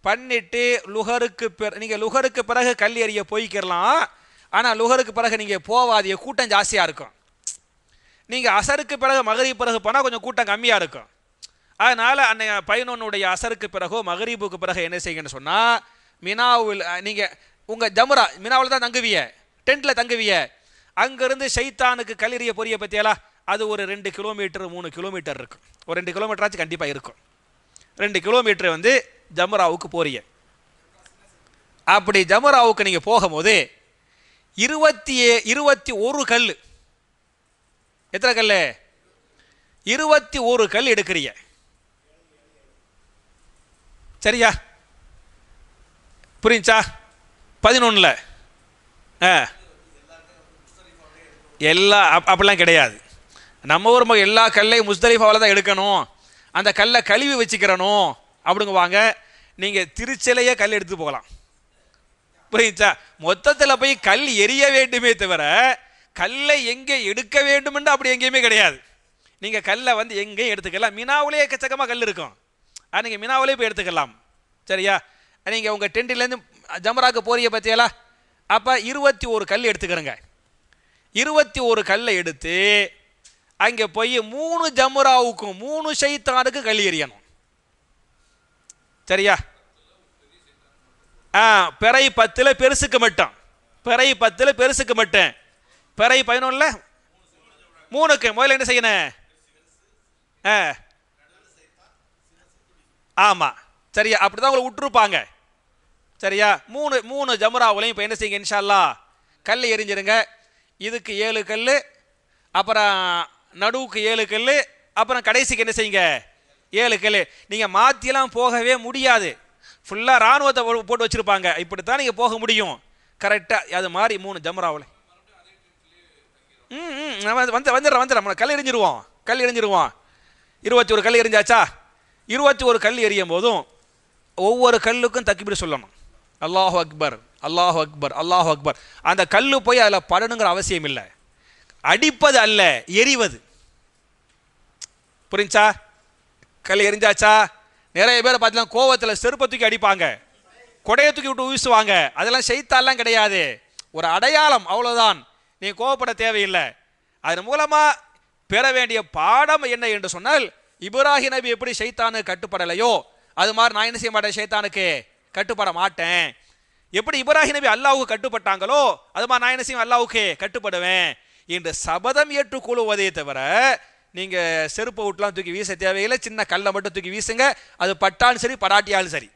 பண்ணிவிட்டு லுஹருக்கு பிறகு கல் எறிய போய்க்கிடலாம். ஆனால் லுஹருக்கு பிறகு நீங்கள் போவாதீங்க, கூட்டம் ஜாஸ்தியாக இருக்கும். நீங்கள் அசருக்கு பிறகு மகரிப் பிறகு போனால் கொஞ்சம் கூட்டம் கம்மியாக இருக்கும். அதனால் அன்னைய 11 அசருக்கு பிறகோ மகரிபுக்கு பிறகு என்ன செய்யுங்கன்னு சொன்னால், மினாவில் நீங்கள் உங்கள் ஜம்ரா மினாவில் தான் தங்குவிய, டென்ட்டில் தங்குவிய. அங்கேருந்து ஷைத்தானுக்கு கல்லெறிய பொரிய பற்றியலா, அது ஒரு 2 கிலோமீட்டர் 3 கிலோமீட்டர் இருக்கும். ஒரு 2 கிலோமீட்டராச்சும் கண்டிப்பாக இருக்கும். 2 கிலோமீட்டர் வந்து ஜம்ராவுக்கு போறிய. அப்படி ஜம்ராவுக்கு நீங்கள் போகும்போது 21 கல், எத்தனை கல்? 21 கல் எடுக்கிறீங்க. சரியா? புரிஞ்சா? 11ல் அப்படிலாம் கிடையாது. நம்ம ஊர் எல்லா கல்லையும் முஸ்தலிஃபாவில் தான் எடுக்கணும், அந்த கல்லை கழுவி வச்சுக்கிறணும் அப்படிங்குவாங்க. நீங்கள் திருச்சிலையே கல் எடுத்து போகலாம். புரியுச்சா? மொத்தத்தில் போய் கல் எரிய வேண்டுமே தவிர கல்லை எங்கே எடுக்க வேண்டும் என்று அப்படி எங்கேயுமே கிடையாது. நீங்கள் கல்லை வந்து எங்கேயும் எடுத்துக்கலாம். மினாவிலே எக்கச்சக்கமாக கல் இருக்கும், அது நீங்கள் மினாவிலே போய் எடுத்துக்கலாம். சரியா? நீங்கள் உங்கள் டென்ட்டிலேருந்து ஜம்ராக்கு போறிய பற்றியலா, அப்போ 21 கல் எடுத்துக்கிறங்க. 21 கல்லை எடுத்து அங்கே போய் 3 ஜம்ராவுக்கும் 3 ஷைத்தானுக்கு கல் எறியணும். சரியா? பிறை 10 பெருசுக்கு மட்டும், பிறை 10 பெருசுக்கு மட்டும், பிறை 11 3க்கு முதல்ல என்ன செய்யணும்? ஆமாம், சரியா? அப்படி தான் உங்களை விட்டுருப்பாங்க. சரியா? 3 ஜம்ராவுலையும் இப்போ என்ன செய்யுங்க? இன்ஷா அல்லாஹ் கல் எரிஞ்சிருங்க. இதுக்கு 7 கல், அப்புறம் நடுவுக்கு 7 கல், அப்புறம் கடைசிக்கு என்ன செய்யுங்க? 7 கல். நீங்கள் மாற்றியெல்லாம் போகவே முடியாது. ஃபுல்லாக இராணுவத்தை போட்டு வச்சுருப்பாங்க. இப்படித்தான் நீங்கள் போக முடியும் கரெக்டாக. அது மாதிரி 3 ஜம்ராவில் வந்துடுறோம். கல் எரிஞ்சிருவோம். 21 கல் எரிஞ்சாச்சா? 21 கல் எரியும் போதும் ஒவ்வொரு கல்லுக்கும் தக்பீர் சொல்லணும். அல்லாஹு அக்பர், அல்லாஹு அக்பர், அல்லாஹு அக்பர். அந்த கல்லு போய் அதில் படணுங்கிற அவசியம் இல்லை. அடிப்பது அல்ல, எரிவது. புரிஞ்சா? கல் எரிஞ்சாச்சா? நிறைய பேர் பார்த்தீங்கன்னா கோவத்தில் செருப்பை தூக்கி அடிப்பாங்க, கொடையை தூக்கி விட்டு வீசுவாங்க. அதெல்லாம் ஷைத்தான்லாம் கிடையாது, ஒரு அடையாளம், அவ்வளோதான். நீ கோவப்பட தேவையில்லை. அதன் மூலமாக பெற வேண்டிய பாடம் என்ன என்று சொன்னால், இப்ராஹிம் நபி எப்படி ஷைத்தானுக்கு கட்டுப்படலையோ அது மாதிரி நான் என்ன செய்ய மாட்டேன், ஷைத்தானுக்கு கட்டுப்பட மாட்டேன். எப்படி இப்ராஹிம் நபி அல்லாஹ்வுக்கு கட்டுப்பட்டாங்களோ அது மாதிரி நான் என்ன செய்வேன், அல்லாஹ்வுக்கு கட்டுப்படுவேன் என்று சபதம் ஏற்றுக்கொள்வதே தவிர நீங்கள் செருப்பு விட்டுலாம் தூக்கி வீச தேவையில்லை. சின்ன கல்லை மட்டும் தூக்கி வீசுங்க, அது பட்டாலும் சரி படாட்டியாலும் சரி.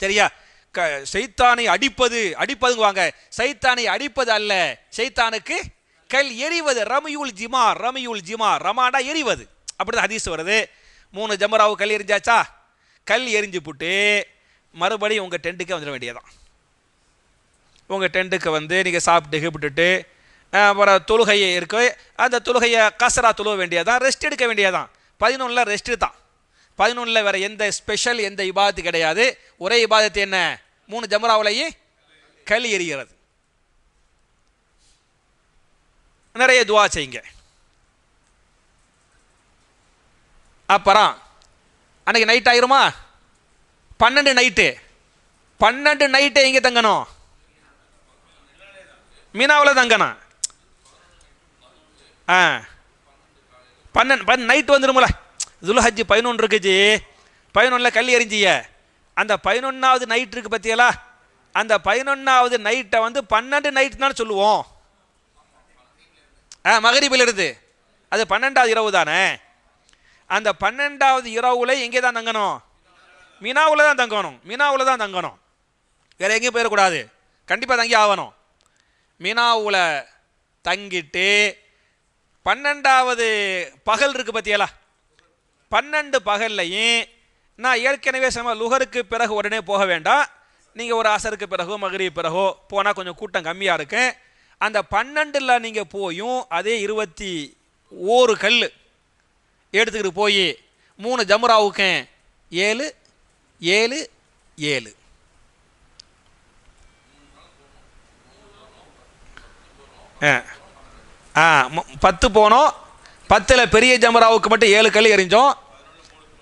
சரியா? சைத்தானை அடிப்பதுங்குவாங்க. சைத்தானை அடிப்பது அல்ல, சைத்தானுக்கு கல் எறிவது. ரமியுல் ஜிமா ரமாடா எறிவது. அப்படிதான் ஹதீஸ் வருது. 3 ஜமராவு கல் எரிஞ்சாச்சா, கல் எரிஞ்சு போட்டு மறுபடியும் உங்கள் டென்ட்டுக்கு வந்துட வேண்டியதான். உங்கள் டென்ட்டுக்கு வந்து நீங்கள் சாப்பிட்டு கிப்பிட்டுட்டு அப்புறம் தொழுகையை இருக்கு, அந்த தொழுகையை கசரா தொழுவ வேண்டியதான், ரெஸ்ட் எடுக்க வேண்டியதான். 11 ரெஸ்ட்டு தான். 11 வேறு எந்த ஸ்பெஷல் எந்த இபாதத்து கிடையாது. ஒரே இபாதத்து என்ன, 3 ஜமராவிலேயே கல் எறிகிறது. நிறைய துவா செய்யுங்க. அப்புறம் அன்னைக்கு நைட் ஆயிருமா, 12 நைட்டு எங்கே தங்கணும், மீனாவில் தங்கணும். 12 நைட்டு வந்துடும்ல. துல்ஹஜ் 11 இருக்குச்சு, 11 கல் எறிஞ்சிய அந்த 11வது நைட் இருக்கு பத்தியலா, அந்த 11வது நைட்டை வந்து 12 நைட் தான் சொல்லுவோம். மகரிபில் இருந்து அது 12வது இரவு தானே. அந்த 12வது இரவுல எங்கே தான் தங்கணும், மீனாவில் தான் தங்கணும். வேற எங்கேயும் போயிடக்கூடாது, கண்டிப்பாக தங்கி ஆகணும். மீனாவில் தங்கிட்டு 12வது பகல் இருக்கு பத்தியலா, 12 பகல்லையும் நான் ஏற்கனவே லுகருக்கு பிறகு உடனே போக வேண்டாம். நீங்கள் ஒரு அசருக்கு பிறகோ மகரிப் பிறகோ போனால் கொஞ்சம் கூட்டம் கம்மியாக இருக்கு. அந்த 12ல் நீங்கள் போயும் அதே 21 கல் எடுத்துக்கிட்டு போய் 3 ஜமுராவுக்கு 7 7 7 10 போனோம். 10ல் பெரிய ஜமராவுக்கு மட்டும் 7 கல் எறிஞ்சோம்.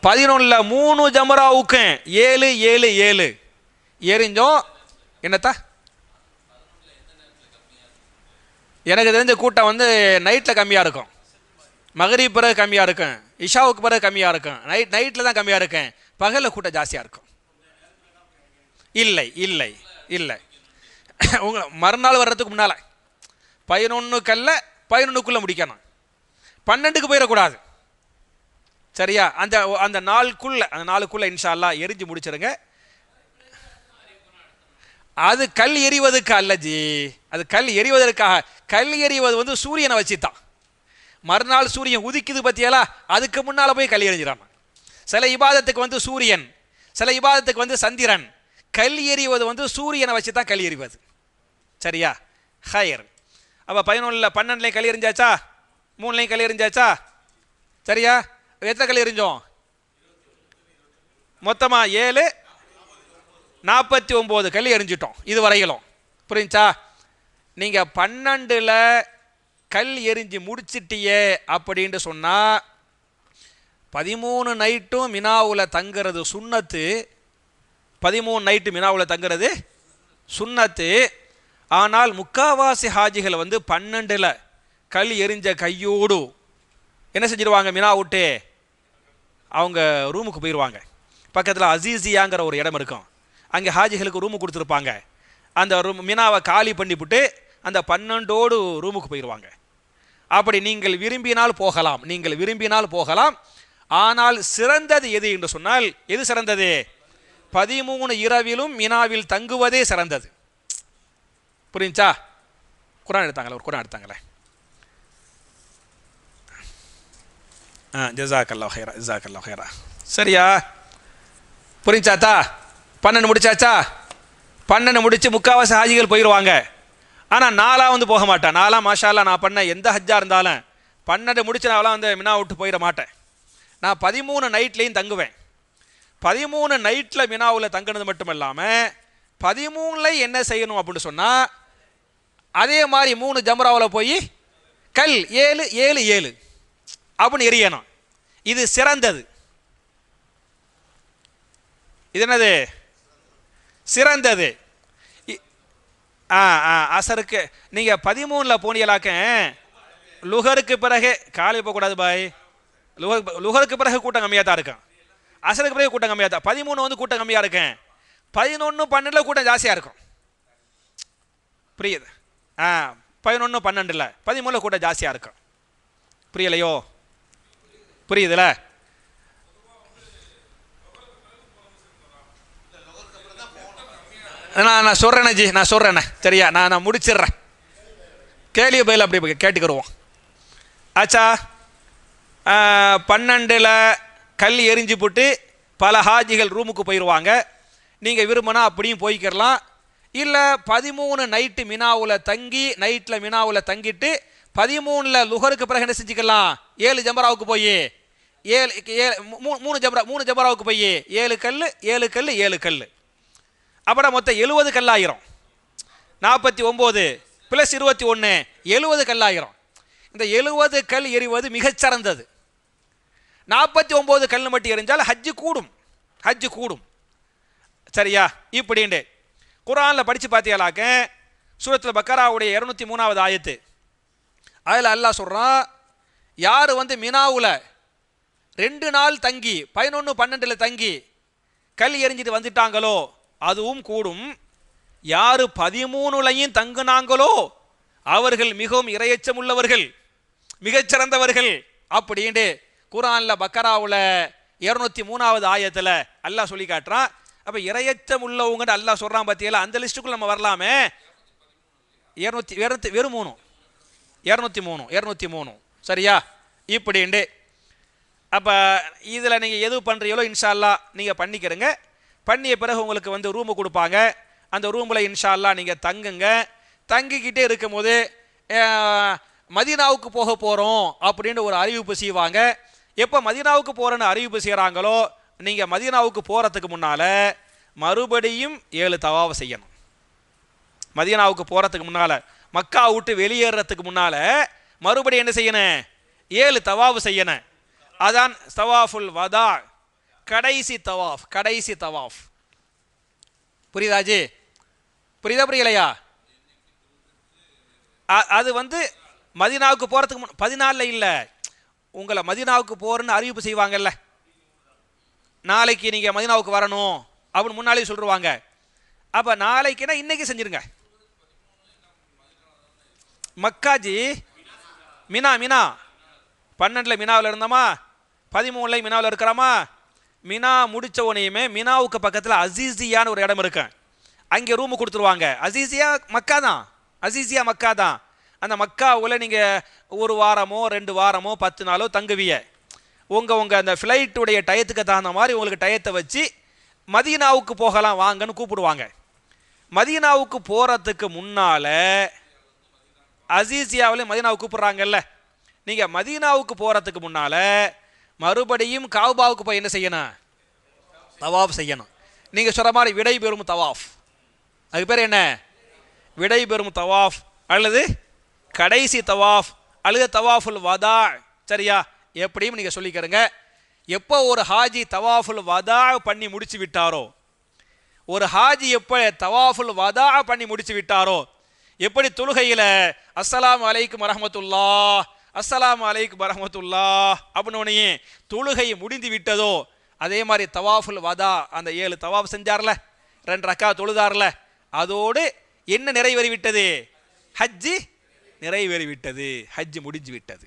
11ல் 3 ஜமராவுக்கு 7 7 7 எரிஞ்சோம். என்னத்தா எனக்கு தெரிஞ்ச கூட்டம் வந்து நைட்டில் கம்மியாக இருக்கும், மகரிப் பிறகு கம்மியாக இருக்கும், இஷாவுக்கு பிறகு கம்மியாக இருக்கும், நைட்டில் தான் கம்மியாக இருக்கும். பகலில் கூட்டம் ஜாஸ்தியாக இருக்கும். இல்லை உங்களை மறுநாள் வர்றதுக்கு முன்னால் 11 கல்ல 11க்குள்ளே முடிக்கணும், 12க்கு போயிடக்கூடாது. சரியா? அந்த நாளுக்குள்ள இன்ஷா அல்லாஹ் எரிஞ்சு முடிச்சிருங்க. அது கல் எறிவதற்கு அல்லஜி, அது கல் எறிவதற்காக. கல் எறிவது வந்து சூரியனை வச்சுத்தான். மறுநாள் சூரியன் உதிக்குது பத்தியலா, அதுக்கு முன்னால் போய் கல் எறிஞ்சிடாம. சில இபாதத்துக்கு வந்து சூரியன், சில இபாதத்துக்கு வந்து சந்திரன். கல் எறிவது வந்து சூரியனை வச்சு தான் கல் எறிவது. சரியா? ஹயர். அப்போ 11ல் 12லையும் கல் எறிஞ்சாச்சா, 3லையும் கல் எறிஞ்சாச்சா. சரியா? எத்தனை கல் எறிஞ்சோம் மொத்தமாக? 7 49 கல் எறிஞ்சிட்டோம் இது வரையிலும். புரிஞ்சா? நீங்கள் 12ல் கல் எரிஞ்சு முடிச்சிட்டியே அப்படின்ட்டு சொன்னால் 13 நைட்டும் மினாவில் தங்கிறது சுன்னத்து. 13 நைட்டு மினாவில் தங்கிறது சுன்னத்து. ஆனால் முக்காவாசி ஹாஜிகள் வந்து 12ல் கல் எரிஞ்ச கையோடு என்ன செஞ்சிருவாங்க, மினா விட்டு அவங்க ரூமுக்கு போயிடுவாங்க. பக்கத்தில் அசீசியாங்கிற ஒரு இடம் இருக்கும், அங்கே ஹாஜிகளுக்கு ரூமு கொடுத்துருப்பாங்க. அந்த ரூம் மினாவை காலி பண்ணிவிட்டு அந்த 12ஓடு ரூமுக்கு போயிடுவாங்க. அப்படி நீங்கள் விரும்பினால் போகலாம். ஆனால் சிறந்தது எது என்று சொன்னால், எது சிறந்தது? 13 இரவிலும் மினாவில் தங்குவதே சிறந்தது. புரிஞ்சா? குர்ஆன் எடுத்தாங்களே. ஜஸாக்கல்லாஹு ஹைரா. சரியா? புரிஞ்சாத்தா? 12 முடிச்சாச்சா? 12 முடிச்சு முக்காவாசி ஹாஜிகள் போயிடுவாங்க. ஆனால் நாளாக வந்து போக மாட்டேன். நாளாக மாஷா அல்லாஹ் நான் பண்ண எந்த ஹஜ்ஜாக இருந்தாலும் 12 முடிச்சு நான்லாம் வந்து மினா விட்டு போயிட மாட்டேன். நான் 13 நைட்லேயும் தங்குவேன். 13 நைட்டில் மினாவில் தங்கினது மட்டும் இல்லாமல் 13ல் என்ன செய்யணும் அப்படின்னு சொன்னால், அதே மாதிரி 3 ஜம்ராவில் போய் கல் 7 7 7 அப்படின்னு எரியணும். இது சிறந்தது. இது என்னது? சிறந்தது. அசருக்கு நீங்கள் 13 போனீங்களாக்க லுகருக்கு பிறகு காலை போகக்கூடாது பாய். லுகருக்கு பிறகு கூட்டம் கம்மியாக தான் இருக்கும். அசருக்கு பிறகு கூட்டம் கம்மியாக தான். 13 வந்து கூட்டம் கம்மியாக இருக்கும். 11, 12 கூட்டம் ஜாஸ்தியாக இருக்கும். புரியுது? 11, 12, 13 கூட்டம் ஜாஸ்தியாக இருக்கும். புரியலையோ? புரியுதுல? நான் சொல்கிறேண்ணே ஜி, நான் சொல்கிறேண்ணே. சரியா? நான் முடிச்சிடுறேன். கேள்வி பயில் அப்படி கேட்டுக்கிடுவோம். ஆச்சா, 12 கல் எரிஞ்சு போட்டு பல ஹாஜிகள் ரூமுக்கு போயிடுவாங்க. நீங்கள் விரும்பினா அப்படியும் போய்க்கிடலாம். இல்லை 13 நைட்டு மினாவில் தங்கி, நைட்டில் மினாவில் தங்கிட்டு 13 லுகருக்கு பிறகு என்ன செஞ்சுக்கலாம்? 7 ஜம்பராவுக்கு போய் 3 ஜம்பராவுக்கு போய் 7 கல் 7 கல் 7 கல், அப்புறம் மொத்தம் 70 கல்லாயிரம். 49 + 21 70 கல்லாயிரம். இந்த 70 கல் எறிவது மிகச்சிறந்தது. 49 கல் மட்டும் எரிஞ்சால் ஹஜ்ஜு கூடும், ஹஜ்ஜு கூடும். சரியா? இப்படின்ட்டு குர்ஆனில் படித்து பார்த்தீங்களாக்க சூரத்துல் பக்கராவுடைய 203வது ஆயத்து, அதில் அல்லாஹ் சொல்கிறான், யார் வந்து மினாவில் 2 நாள் தங்கி 11, 12 தங்கி கல் எரிஞ்சிட்டு வந்துட்டாங்களோ அதுவும் கூடும். யார் 13லையும் தங்குனாங்களோ அவர்கள் மிகவும் இரையச்சம் உள்ளவர்கள், மிகச்சிறந்தவர்கள் அப்படின்ட்டு குர்ஆனில் பக்கராவில் 203வது ஆயத்தில் அல்லாஹ் சொல்லி காட்டுறான். அப்போ இரையச்சம் உள்ளவங்கன்னு அல்லாஹ் சொல்கிறான். பார்த்தீங்களா? அந்த லிஸ்ட்டுக்குள்ள நம்ம வரலாமே. 203 சரியா? இப்படின்ட்டு அப்போ இதில் நீங்கள் எது பண்ணுறீங்களோ இன்ஷா அல்லாஹ் நீங்கள் பண்ணிக்கிறங்க. பண்ணிய பிறகு உங்களுக்கு வந்து ரூமு கொடுப்பாங்க. அந்த ரூமில் இன்ஷா அல்லாஹ் நீங்கள் தங்குங்க. தங்கிக்கிட்டே இருக்கும்போது மதீனாவுக்கு போக போகிறோம் அப்படின்னு ஒரு அறிவிப்பு செய்வாங்க. எப்போ மதீனாவுக்கு போகிறேன்னு அறிவிப்பு செய்கிறாங்களோ நீங்கள் மதீனாவுக்கு போகிறதுக்கு முன்னால் மறுபடியும் 7 தவாஃப் செய்யணும். மதீனாவுக்கு போகிறதுக்கு முன்னால், மக்கா விட்டு வெளியேறதுக்கு முன்னால் மறுபடியும் என்ன செய்யணும்? 7 தவாஃப் செய்யணும். அதான் தவாஃபுல் வதா, கடைசி தவாஃப். கடைசி தவாஃப் புரியுதாஜி? புரியுதா புரியலையா? அது வந்து மதீனாவுக்கு போகிறதுக்கு 14 இல்லை, உங்களை மதீனாவுக்கு போகிறேன்னு அறிவிப்பு செய்வாங்கல்ல, நாளைக்கு நீங்கள் மதீனாவுக்கு வரணும் அப்படின்னு முன்னாலே சொல்லிடுவாங்க. அப்போ நாளைக்குன்னா இன்றைக்கி செஞ்சுருங்க. மக்காஜி மினா 12 மினாவில் இருந்தோமா, 13 மினாவில் இருக்கிறோமா. மினா முடித்த உடனேயுமே மினாவுக்கு பக்கத்தில் அசீசியான்னு ஒரு இடம் இருக்கு, அங்கே ரூமு கொடுத்துருவாங்க. அசீசியா மக்கா தான், அசீசியா மக்கா தான். அந்த மக்காவில் நீங்கள் 1 வாரமோ 2 வாரமோ 10 நாளோ தங்குவிய. உங்கள் அந்த ஃப்ளைட்டுடைய டயத்துக்கு தகுந்த மாதிரி உங்களுக்கு டயத்தை வச்சு மதீனாவுக்கு போகலாம் வாங்கன்னு கூப்பிடுவாங்க. மதீனாவுக்கு போகிறதுக்கு முன்னால் அசீசியாவிலையும் மதீனாவுக்கு கூப்பிட்றாங்கல்ல, நீங்கள் மதீனாவுக்கு போகிறதுக்கு முன்னால் மறுபடியும் காபாவுக்கு போய் என்ன செய்யணும்? தவாஃப் செய்யணும். நீங்கள் சொல்கிற மாதிரி விடை பெறும் தவாஃப், அதுக்கு பேர் என்ன? விடை பெறும் தவாஃப் அல்லது கடைசி தவாஃப் அல்லது தவாஃபுல் வதா. சரியா? எப்படியும் நீங்கள் சொல்லிக்கிறங்க. எப்போ ஒரு ஹாஜி தவாஃபுல் வதா பண்ணி முடிச்சு விட்டாரோ, ஒரு ஹாஜி எப்போ தவாஃபுல் வதா பண்ணி முடிச்சு விட்டாரோ, எப்படி தொழுகையில் அஸ்ஸலாமு அலைக்கும் வரஹ்மத்துல்லாஹ், அஸ்ஸலாமு அலைக்கும் வரஹ்மத்துல்லாஹ் அப்படின்னு தொழுகை முடிந்து விட்டதோ, அதே மாதிரி தவாஃபுல் வதா அந்த 7 தவாஃப் செஞ்சார்ல, 2 ரக்கா தொழுதார்ல, அதோடு என்ன நிறைவேறிவிட்டது? ஹஜ்ஜி நிறைவேறிவிட்டது, ஹஜ்ஜு முடிஞ்சு விட்டது.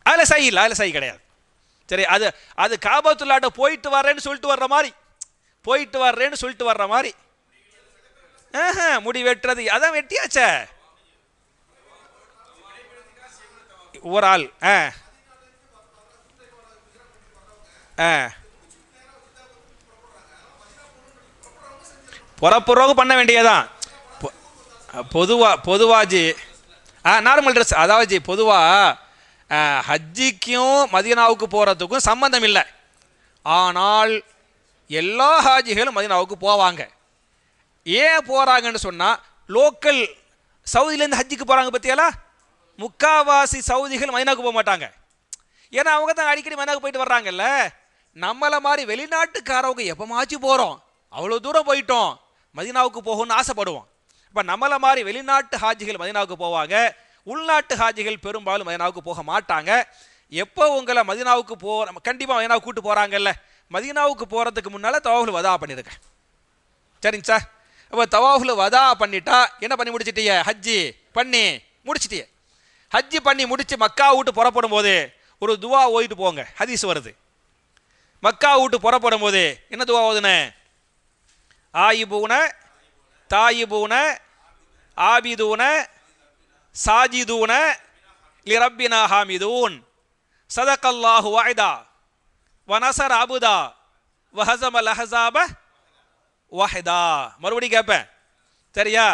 அதில் சை இல்லை, அதில் சை கிடையாது. சரி, அது காபத்துல்லாட்ட போயிட்டு வர்றேன்னு சொல்லிட்டு வர்ற மாதிரி, போயிட்டு வர்றேன்னு சொல்லிட்டு வர்ற மாதிரி முடி வெட்டுறது அதான் வெட்டியாச்சே ஒரு ஆள். புறப்புறவு பண்ண வேண்டியதான். பொதுவாஜி நார்மல் ட்ரெஸ், அதாவது பொதுவாக ஹஜ்ஜிக்கும் மதீனாவுக்கு போகிறதுக்கும் சம்மந்தம் இல்லை. ஆனால் எல்லா ஹாஜிகளும் மதீனாவுக்கு போவாங்க. ஏன் போகிறாங்கன்னு சொன்னால், லோக்கல் சவுதியிலேருந்து ஹஜ்ஜிக்கு போகிறாங்க பற்றியலா, முக்காவாசி சவுதிகள் மதீனாவுக்கு போக மாட்டாங்க. ஏன்னா அவங்க தான் அடிக்கடி மதீனாவுக்கு போயிட்டு வர்றாங்கல்ல. நம்மளை மாதிரி வெளிநாட்டுக்காரவங்க எப்போமாச்சும் போகிறோம், அவ்வளோ தூரம் போயிட்டோம், மதீனாவுக்கு போகணும்னு ஆசைப்படுவோம். இப்போ நம்மளை மாதிரி வெளிநாட்டு ஹாஜிகள் மதீனாவுக்கு போவாங்க, உள்நாட்டு ஹாஜிகள் பெரும்பாலும் மதீனாவுக்கு போக மாட்டாங்க. எப்போ உங்களை மதீனாவுக்கு கண்டிப்பாக மதீனாவுக்கு கூட்டு போகிறாங்கல்ல, மதீனாவுக்கு போகிறதுக்கு முன்னால் தவாஃபுல் வதா பண்ணிடுங்க. சரிங்க சார். அப்போ தவாஃபுல் வதா பண்ணிட்டா என்ன பண்ணி முடிச்சிட்டீங்க? ஹஜ்ஜி பண்ணி முடிச்சிட்டிய. ஹஜ்ஜி பண்ணி முடிச்சு மக்கா விட்டு புறப்படும் போது ஒரு துவா ஓதிட்டு போங்க. ஹதீஸ் வருது, மக்கா விட்டு புறப்படும் போது என்ன துவா ஓதுன? ஆயிபூன தாயிபூன ஆபிதூன சாஜிதூன லிரப்பினா ஹாமிதூன் சதகல்லாஹு வஅதா வனசர அபுதா வஹஸமல் அஹஸாப வஹதா. மறுபடியும் கேட்பேன், சரியா?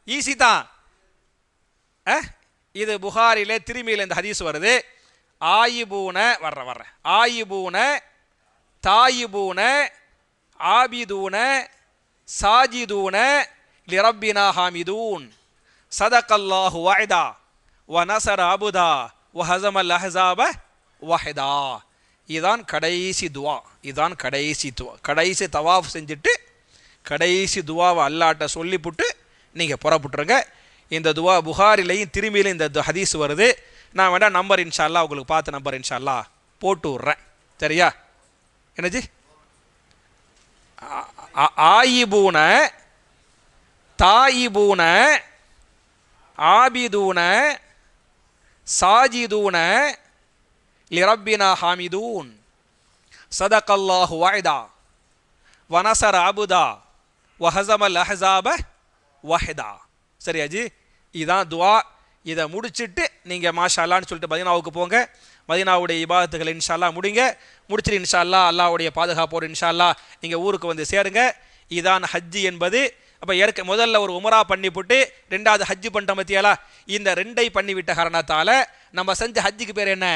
ஈஸி தான். இது புகாரிலே திரும்பியில் இந்த ஹதீஸ் வருது. ஆயிபூன வர்ற ஆயிபூன தாயிபூன ஆபிதூன சாஜிதூன லிரப்பினா ஹாமிதூன் சதகல்லாஹு வஅதா வனசர அபுதா வஹஸமல் அஹஸாப வஹதா. இதுதான் கடைசி துவா. இதுதான் கடைசி துவா. கடைசி தவாஃப் செஞ்சுட்டு கடைசி துவாவை அல்லாட்ட சொல்லிவிட்டு நீங்கள் புறப்பட்டுருங்க. இந்த துவா புகாரிலையும் திரும்பியிலையும் இந்த ஹதீஸ் வருது. நான் வேண்டாம் நம்பர் இன்ஷா அல்லாஹ் உங்களுக்கு பார்த்த நம்பர் இன்ஷா அல்லாஹ் போட்டு விட்றேன், சரியா? என்னஜி? ஆயிபூன தாயிபூன ஆபிதூன சாஜிதூன லிரப்பினா ஹாமிதூன் சதகல்லாஹு வஅதா வனசர அபுதா வஹஸமல் அஹஸாப வஹதா. சரியா ஜி? இதுதான் துவா. இதை முடிச்சுட்டு நீங்கள் மாஷா அல்லான்னு சொல்லிட்டு மதீனாவுக்கு போங்க. மதீனாவுடைய இபாதத்துகளை இன்ஷா அல்லாஹ் முடிச்சுட்டு இன்ஷா அல்லாஹ் அல்லாஹ்வுடைய பாதுகாப்போடு இன்ஷா அல்லாஹ் நீங்கள் ஊருக்கு வந்து சேருங்க. இதான் ஹஜ்ஜி என்பது. அப்போ முதல்ல ஒரு உமரா பண்ணிவிட்டு ரெண்டாவது ஹஜ்ஜு பண்ணிட்ட மத்தியாலா, இந்த ரெண்டை பண்ணிவிட்ட காரணத்தால் நம்ம செஞ்ச ஹஜ்ஜுக்கு பேர் என்ன?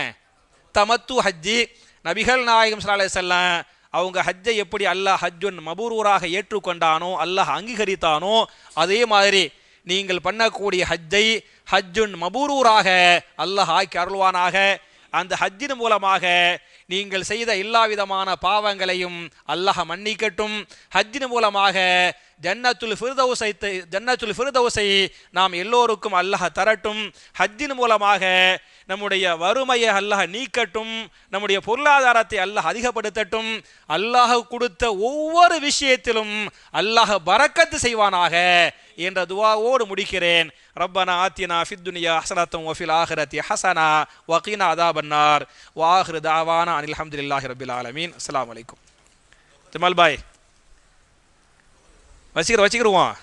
தமத்து ஹஜ்ஜி. நபிகள் நாயகம் ஸல்லல்லாஹு அலைஹி வஸல்லம் அவங்க ஹஜ்ஜை எப்படி அல்லாஹ் ஹஜ்ஜுன் மபூரூராக ஏற்றுக்கொண்டானோ, அல்லாஹ் அங்கீகரித்தானோ, அதே மாதிரி நீங்கள் பண்ணக்கூடிய ஹஜ்ஜை ஹஜ்ஜுன் மபூரூராக அல்லாஹ் ஆக்கி அருள்வானாக. அந்த ஹஜ்ஜின் மூலமாக நீங்கள் செய்த எல்லா விதமான பாவங்களையும் அல்லாஹ் மன்னிக்கட்டும். ஹஜ்ஜின் மூலமாக ஜன்னத்துல் ஃபிர்தௌஸை நாம் எல்லோருக்கும் அல்லாஹ் தரட்டும். ஹஜ்ஜின் மூலமாக நம்முடைய வறுமையை அல்லாஹ் நீக்கட்டும். நம்முடைய பொருளாதாரத்தை அல்லாஹ் அதிகப்படுத்தட்டும். அல்லாஹ் கொடுத்த ஒவ்வொரு விஷயத்திலும் அல்லாஹ் பரக்கத்து செய்வானாக என்ற துவாவோடு முடிக்கிறேன். ரப்பனா ஆத்தினா ஃபித் துன்யா ஹஸனத்தன் வஃபில் ஆஹிரத்தி ஹஸனா வகீனா அதாபன்னார் வஆஹிரு தஅவானா அனில் ஹம்துலில்லாஹி ரப்பில் ஆலமீன். அஸ்ஸலாமு அலைக்கும். ஜமால் பாய் வச்சிக்கிருவோம்.